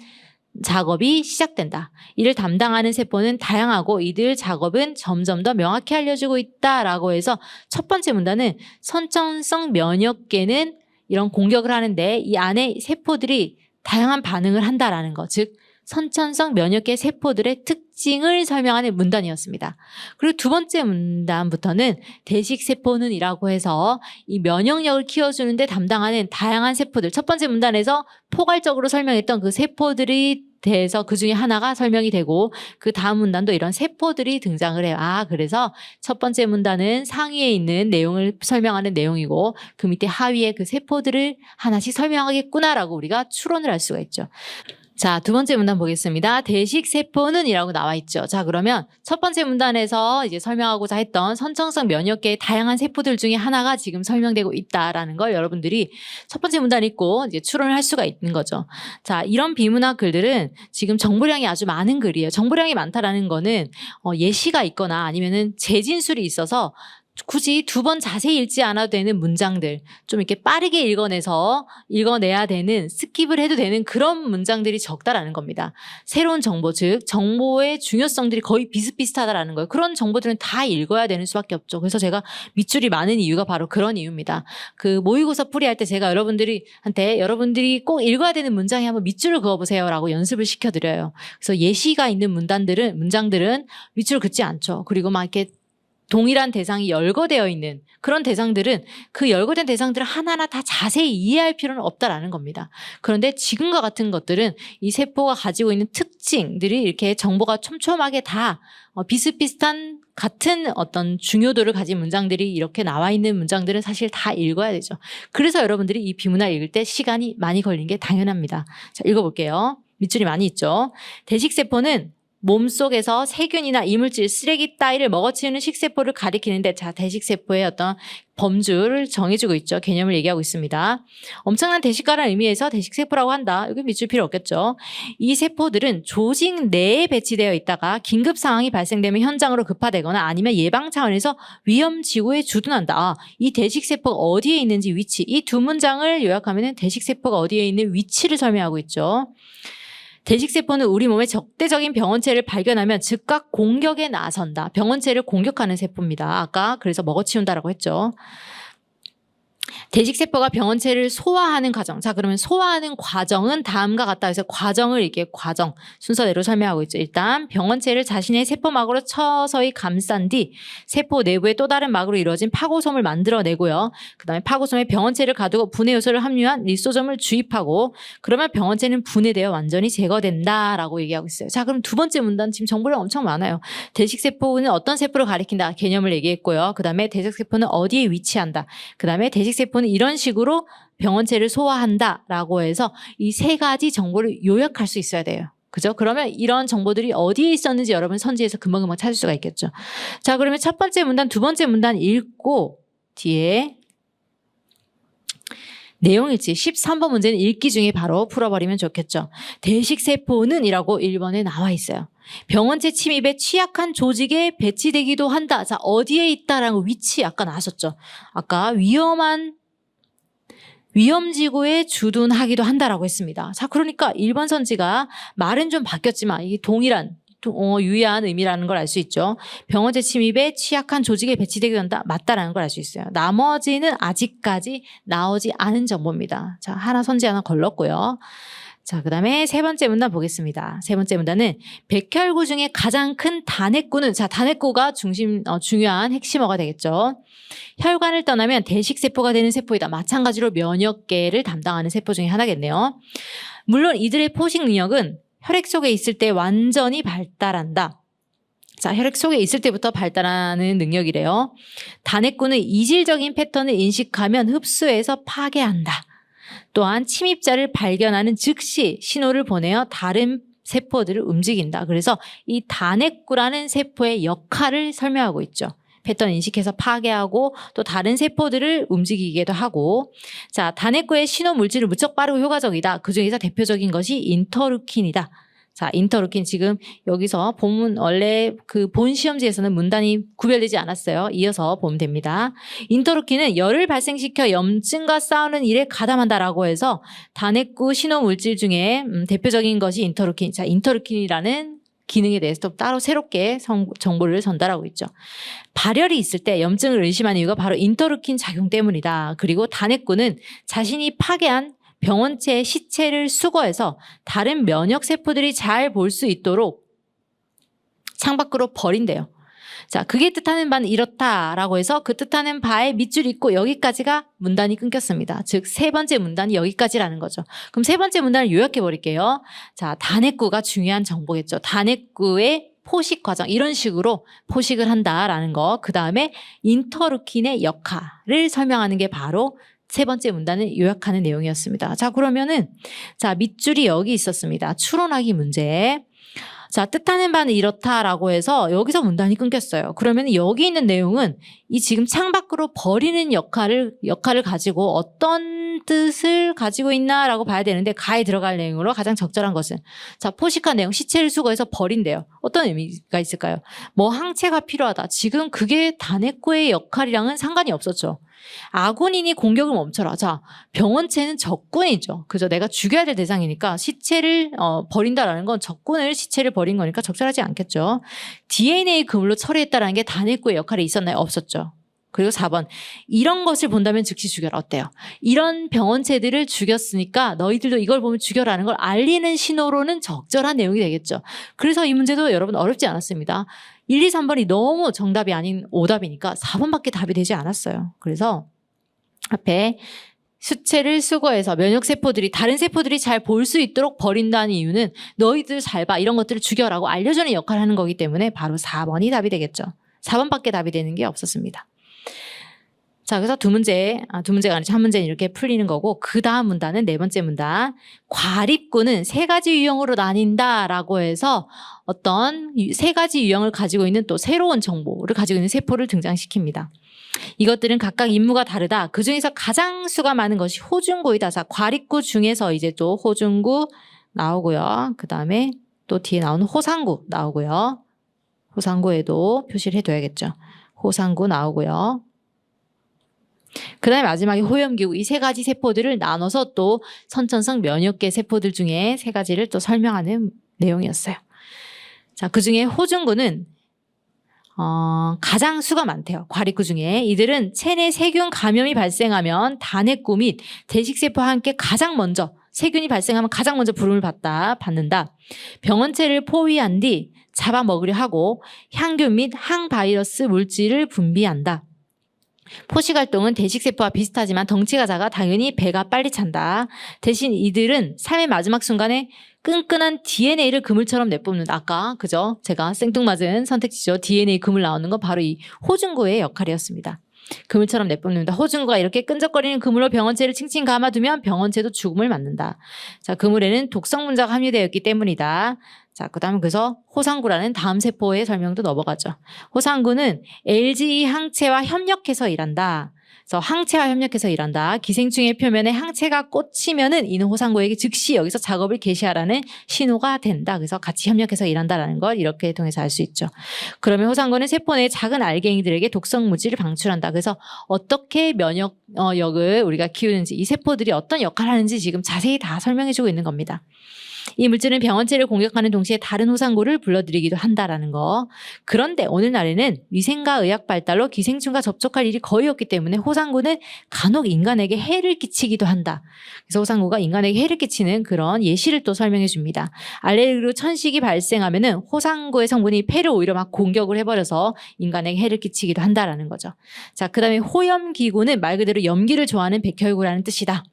작업이 시작된다. 이를 담당하는 세포는 다양하고 이들 작업은 점점 더 명확히 알려주고 있다라고 해서 첫 번째 문단은 선천성 면역계는 이런 공격을 하는데 이 안에 세포들이 다양한 반응을 한다라는 거. 즉 선천성 면역계 세포들의 특징을 설명하는 문단이었습니다. 그리고 두 번째 문단부터는 대식세포는이라고 해서 이 면역력을 키워주는데 담당하는 다양한 세포들. 첫 번째 문단에서 포괄적으로 설명했던 그 세포들이 대해서 그 중에 하나가 설명이 되고 그 다음 문단도 이런 세포들이 등장을 해요. 그래서 첫 번째 문단은 상위에 있는 내용을 설명하는 내용이고 그 밑에 하위에 그 세포들을 하나씩 설명하겠구나라고 우리가 추론을 할 수가 있죠. 자, 두 번째 문단 보겠습니다. 대식세포는 이라고 나와 있죠. 자, 그러면 첫 번째 문단에서 이제 설명하고자 했던 선천성 면역계의 다양한 세포들 중에 하나가 지금 설명되고 있다라는 걸 여러분들이 첫 번째 문단 읽고 이제 추론을 할 수가 있는 거죠. 자, 이런 비문학 글들은 지금 정보량이 아주 많은 글이에요. 정보량이 많다라는 거는 예시가 있거나 아니면은 재진술이 있어서 굳이 두 번 자세히 읽지 않아도 되는 문장들, 좀 이렇게 빠르게 읽어내야 되는, 스킵을 해도 되는 그런 문장들이 적다라는 겁니다. 새로운 정보, 즉 정보의 중요성들이 거의 비슷비슷하다라는 거예요. 그런 정보들은 다 읽어야 되는 수밖에 없죠. 그래서 제가 밑줄이 많은 이유가 바로 그런 이유입니다. 그 모의고사 풀이할 때 제가 여러분들이 꼭 읽어야 되는 문장에 한번 밑줄을 그어보세요라고 연습을 시켜드려요. 그래서 예시가 있는 문장들은 밑줄 긋지 않죠. 그리고 막 이렇게 동일한 대상이 열거되어 있는 그런 대상들은 그 열거된 대상들을 하나하나 다 자세히 이해할 필요는 없다라는 겁니다. 그런데 지금과 같은 것들은 이 세포가 가지고 있는 특징들이 이렇게 정보가 촘촘하게 다 비슷비슷한 같은 어떤 중요도를 가진 문장들이 이렇게 나와 있는 문장들은 사실 다 읽어야 되죠. 그래서 여러분들이 이 비문학 읽을 때 시간이 많이 걸린 게 당연합니다. 자, 읽어볼게요. 밑줄이 많이 있죠. 대식세포는 몸속에서 세균이나 이물질, 쓰레기 따위를 먹어치우는 식세포를 가리키는데, 자, 대식세포의 어떤 범주를 정해주고 있죠. 개념을 얘기하고 있습니다. 엄청난 대식가라는 의미에서 대식세포라고 한다. 여기 밑줄 필요 없겠죠. 이 세포들은 조직 내에 배치되어 있다가 긴급 상황이 발생되면 현장으로 급파되거나 아니면 예방 차원에서 위험지구에 주둔한다. 이 대식세포가 어디에 있는지 위치, 이 두 문장을 요약하면 대식세포가 어디에 있는 위치를 설명하고 있죠. 대식세포는 우리 몸의 적대적인 병원체를 발견하면 즉각 공격에 나선다. 병원체를 공격하는 세포입니다. 아까 그래서 먹어치운다라고 했죠. 대식세포가 병원체를 소화하는 과정. 자, 그러면 소화하는 과정은 다음과 같다 해서 과정을 이렇게 과정 순서대로 설명하고 있죠. 일단 병원체를 자신의 세포막으로 서서히 감싼 뒤 세포 내부에 또 다른 막으로 이루어진 파고솜을 만들어내고요. 그 다음에 파고솜에 병원체를 가두고 분해 요소를 함유한 리소점을 주입하고 그러면 병원체는 분해되어 완전히 제거된다라고 얘기하고 있어요. 자, 그럼 두 번째 문단 지금 정보量엄청 많아요. 대식세포는 어떤 세포를 가리킨다 개념을 얘기했고요. 그 다음에 대식세포는 어디에 위치한다. 그 다음에 대식세포는 이런 식으로 병원체를 소화한다라고 해서 이 세 가지 정보를 요약할 수 있어야 돼요. 그죠? 그러면 이런 정보들이 어디에 있었는지 여러분 선지에서 금방금방 찾을 수가 있겠죠. 자, 그러면 첫 번째 문단, 두 번째 문단 읽고 뒤에 내용 일지 13번 문제는 읽기 중에 바로 풀어버리면 좋겠죠. 대식세포는 이라고 1번에 나와 있어요. 병원체 침입에 취약한 조직에 배치되기도 한다. 자, 어디에 있다라는 위치 아까 나왔었죠. 아까 위험지구에 주둔하기도 한다라고 했습니다. 자, 그러니까 1번 선지가 말은 좀 바뀌었지만 이게 동일한 유의한 의미라는 걸 알 수 있죠. 병원체 침입에 취약한 조직에 배치되기도 한다. 맞다라는 걸 알 수 있어요. 나머지는 아직까지 나오지 않은 정보입니다. 자, 하나 선지 하나 걸렀고요. 자, 그 다음에 세 번째 문단 보겠습니다. 세 번째 문단은 백혈구 중에 가장 큰 단핵구는, 자, 단핵구가 중요한 핵심어가 되겠죠. 혈관을 떠나면 대식세포가 되는 세포이다. 마찬가지로 면역계를 담당하는 세포 중에 하나겠네요. 물론 이들의 포식 능력은 혈액 속에 있을 때 완전히 발달한다. 자, 혈액 속에 있을 때부터 발달하는 능력이래요. 단핵구는 이질적인 패턴을 인식하면 흡수해서 파괴한다. 또한 침입자를 발견하는 즉시 신호를 보내어 다른 세포들을 움직인다. 그래서 이 단핵구라는 세포의 역할을 설명하고 있죠. 패턴 인식해서 파괴하고 또 다른 세포들을 움직이기도 하고. 자, 단핵구의 신호 물질은 무척 빠르고 효과적이다. 그중에서 대표적인 것이 인터루킨이다. 자, 인터루킨 지금 여기서 본문 원래 그 본 시험지에서는 문단이 구별되지 않았어요. 이어서 보면 됩니다. 인터루킨은 열을 발생시켜 염증과 싸우는 일에 가담한다라고 해서 단핵구 신호 물질 중에 대표적인 것이 인터루킨. 자, 인터루킨이라는 기능에 대해서 또 따로 새롭게 정보를 전달하고 있죠. 발열이 있을 때 염증을 의심하는 이유가 바로 인터루킨 작용 때문이다. 그리고 단핵구는 자신이 파괴한 병원체의 시체를 수거해서 다른 면역 세포들이 잘 볼 수 있도록 창밖으로 버린대요. 자, 그게 뜻하는 바는 이렇다라고 해서 그 뜻하는 바에 밑줄이 있고 여기까지가 문단이 끊겼습니다. 즉, 세 번째 문단이 여기까지라는 거죠. 그럼 세 번째 문단을 요약해 버릴게요. 자, 단핵구가 중요한 정보겠죠. 단핵구의 포식 과정, 이런 식으로 포식을 한다라는 거. 그 다음에 인터루킨의 역할을 설명하는 게 바로 세 번째 문단을 요약하는 내용이었습니다. 자, 그러면은, 자, 밑줄이 여기 있었습니다. 추론하기 문제. 자, 뜻하는 바는 이렇다라고 해서 여기서 문단이 끊겼어요. 그러면 여기 있는 내용은 이 지금 창밖으로 버리는 역할을 가지고 어떤 뜻을 가지고 있나라고 봐야 되는데 가에 들어갈 내용으로 가장 적절한 것은 자, 포식한 내용 시체를 수거해서 버린대요. 어떤 의미가 있을까요? 뭐 항체가 필요하다. 지금 그게 다네코의 역할이랑은 상관이 없었죠. 아군인이 공격을 멈춰라. 자, 병원체는 적군이죠. 그죠? 내가 죽여야 될 대상이니까 시체를 버린다라는 건 적군을 시체를 버린 거니까 적절하지 않겠죠. DNA 그물로 처리했다라는 게 다네코의 역할이 있었나요? 없었죠. 그리고 4번. 이런 것을 본다면 즉시 죽여라. 어때요? 이런 병원체들을 죽였으니까 너희들도 이걸 보면 죽여라는 걸 알리는 신호로는 적절한 내용이 되겠죠. 그래서 이 문제도 여러분 어렵지 않았습니다. 1, 2, 3번이 너무 정답이 아닌 오답이니까 4번밖에 답이 되지 않았어요. 그래서 앞에 수체를 수거해서 면역세포들이 다른 세포들이 잘 볼 수 있도록 버린다는 이유는 너희들 잘 봐. 이런 것들을 죽여라고 알려주는 역할을 하는 거기 때문에 바로 4번이 답이 되겠죠. 4번밖에 답이 되는 게 없었습니다. 자, 그래서 두 문제가 아니죠. 한 문제는 이렇게 풀리는 거고 그 다음 문단은 네 번째 문단. 과립구는 세 가지 유형으로 나뉜다라고 해서 어떤 세 가지 유형을 가지고 있는 또 새로운 정보를 가지고 있는 세포를 등장시킵니다. 이것들은 각각 임무가 다르다. 그중에서 가장 수가 많은 것이 호중구이다. 자, 과립구 중에서 이제 또 호중구 나오고요. 그 다음에 또 뒤에 나오는 호상구 나오고요. 호상구에도 표시를 해둬야겠죠. 호상구 나오고요. 그 다음에 마지막에 호염기구 이 세 가지 세포들을 나눠서 또 선천성 면역계 세포들 중에 세 가지를 또 설명하는 내용이었어요. 자, 그 중에 호중구는 가장 수가 많대요. 과립구 중에. 이들은 체내 세균 감염이 발생하면 다네코 및 대식세포와 함께 가장 먼저 세균이 발생하면 가장 먼저 부름을 받는다. 병원체를 포위한 뒤 잡아먹으려 하고 향균 및 항바이러스 물질을 분비한다. 포식활동은 대식세포와 비슷하지만 덩치가 작아 당연히 배가 빨리 찬다. 대신 이들은 삶의 마지막 순간에 끈끈한 DNA를 그물처럼 내뿜는다. 아까 그죠? 제가 생뚱맞은 선택지죠. DNA 그물 나오는 건 바로 이 호중구의 역할이었습니다. 그물처럼 내뿜는다. 호중구가 이렇게 끈적거리는 그물로 병원체를 칭칭 감아두면 병원체도 죽음을 맞는다. 자, 그물에는 독성 분자가 함유되어 있기 때문이다. 자, 그 다음에 그래서 호상구라는 다음 세포의 설명도 넘어가죠. 호상구는 LGE 항체와 협력해서 일한다. 그래서 항체와 협력해서 일한다. 기생충의 표면에 항체가 꽂히면은 이는 호상구에게 즉시 여기서 작업을 개시하라는 신호가 된다. 그래서 같이 협력해서 일한다라는 걸 이렇게 통해서 알 수 있죠. 그러면 호상구는 세포 내 작은 알갱이들에게 독성 물질을 방출한다. 그래서 어떻게 면역력을 우리가 키우는지 이 세포들이 어떤 역할을 하는지 지금 자세히 다 설명해주고 있는 겁니다. 이 물질은 병원체를 공격하는 동시에 다른 호상구를 불러들이기도 한다라는 거. 그런데 오늘날에는 위생과 의학 발달로 기생충과 접촉할 일이 거의 없기 때문에 호상구는 간혹 인간에게 해를 끼치기도 한다. 그래서 호상구가 인간에게 해를 끼치는 그런 예시를 또 설명해 줍니다. 알레르기로 천식이 발생하면은 호상구의 성분이 폐를 오히려 막 공격을 해버려서 인간에게 해를 끼치기도 한다라는 거죠. 자, 그 다음에 호염기구는 말 그대로 염기를 좋아하는 백혈구라는 뜻이다.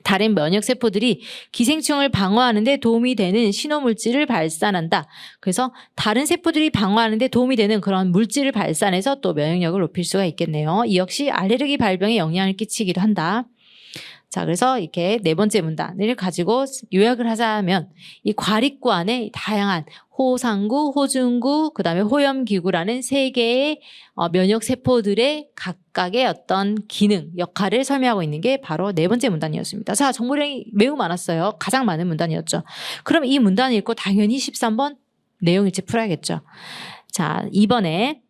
다른 면역세포들이 기생충을 방어하는 데 도움이 되는 신호물질을 발산한다. 그래서 다른 세포들이 방어하는 데 도움이 되는 그런 물질을 발산해서 또 면역력을 높일 수가 있겠네요. 이 역시 알레르기 발병에 영향을 끼치기도 한다. 자, 그래서 이렇게 네 번째 문단을 가지고 요약을 하자면 이 과립구 안에 다양한 호상구, 호중구, 그 다음에 호염기구라는 세 개의 면역세포들의 각각의 어떤 기능, 역할을 설명하고 있는 게 바로 네 번째 문단이었습니다. 자, 정보량이 매우 많았어요. 가장 많은 문단이었죠. 그럼 이 문단을 읽고 당연히 13번 내용일지 풀어야겠죠. 자, 이번에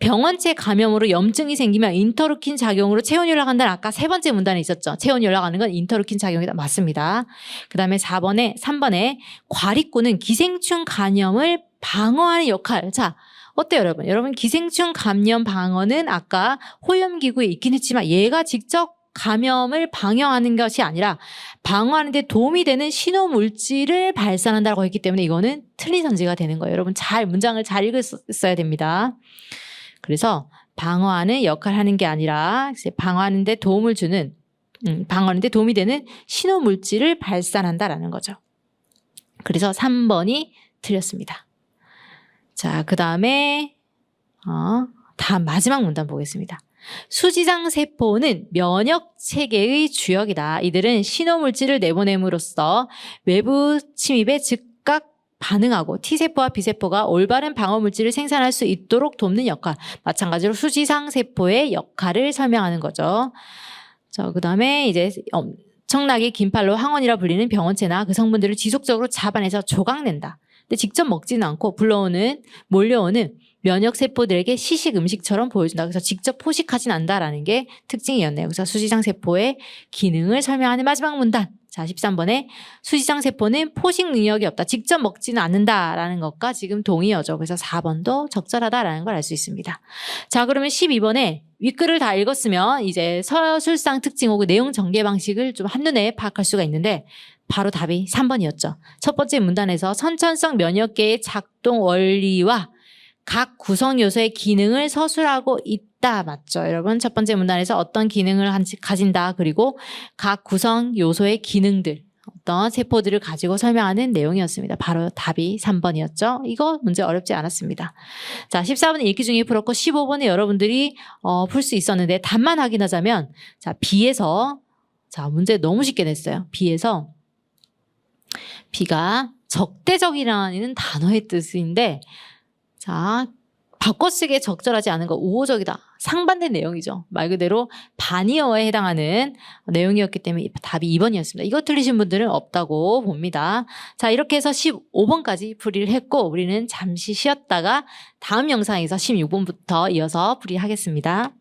병원체 감염으로 염증이 생기면 인터루킨 작용으로 체온이 올라간다는 아까 세 번째 문단에 있었죠. 체온이 올라가는 건 인터루킨 작용이다. 맞습니다. 그 다음에 3번에 과립구는 기생충 감염을 방어하는 역할. 자, 어때요, 여러분? 여러분, 기생충 감염 방어는 아까 호염기구에 있긴 했지만 얘가 직접 감염을 방어하는 것이 아니라 방어하는 데 도움이 되는 신호물질을 발산한다고 했기 때문에 이거는 틀린 선지가 되는 거예요. 여러분, 문장을 잘 읽었어야 됩니다. 그래서 방어하는 역할을 하는 게 아니라 방어하는 데 도움을 주는 방어하는 데 도움이 되는 신호물질을 발산한다라는 거죠. 그래서 3번이 틀렸습니다. 자, 그 다음에 다음 마지막 문단 보겠습니다. 수지장 세포는 면역 체계의 주역이다. 이들은 신호물질을 내보냄으로써 외부 침입에 즉각 반응하고 T세포와 B세포가 올바른 방어 물질을 생산할 수 있도록 돕는 역할. 마찬가지로 수지상 세포의 역할을 설명하는 거죠. 자, 그다음에 이제 엄청나게 긴 팔로 항원이라 불리는 병원체나 그 성분들을 지속적으로 잡아내서 조각낸다. 근데 직접 먹지는 않고 몰려오는 면역 세포들에게 시식 음식처럼 보여준다. 그래서 직접 포식하진 않는다라는 게 특징이었네요. 그래서 수지상 세포의 기능을 설명하는 마지막 문단. 자, 13번에 수지상 세포는 포식 능력이 없다. 직접 먹지는 않는다라는 것과 지금 동의어죠. 그래서 4번도 적절하다라는 걸 알 수 있습니다. 자, 그러면 12번에 윗글을 다 읽었으면 이제 서술상 특징 혹은 내용 전개 방식을 좀 한눈에 파악할 수가 있는데 바로 답이 3번이었죠. 첫 번째 문단에서 선천성 면역계의 작동 원리와 각 구성 요소의 기능을 서술하고 있다. 맞죠? 여러분, 첫 번째 문단에서 어떤 기능을 가진다. 그리고 각 구성 요소의 기능들, 어떤 세포들을 가지고 설명하는 내용이었습니다. 바로 답이 3번이었죠. 이거 문제 어렵지 않았습니다. 자, 14번은 읽기 중에 풀었고 15번에 여러분들이 풀 수 있었는데 답만 확인하자면 자, B에서 자, 문제 너무 쉽게 냈어요. B에서 B가 적대적이라는 단어의 뜻인데 자, 바꿔쓰기에 적절하지 않은 거 우호적이다. 상반된 내용이죠. 말 그대로 반의어에 해당하는 내용이었기 때문에 답이 2번이었습니다. 이거 틀리신 분들은 없다고 봅니다. 자, 이렇게 해서 15번까지 풀이를 했고 우리는 잠시 쉬었다가 다음 영상에서 16번부터 이어서 풀이하겠습니다.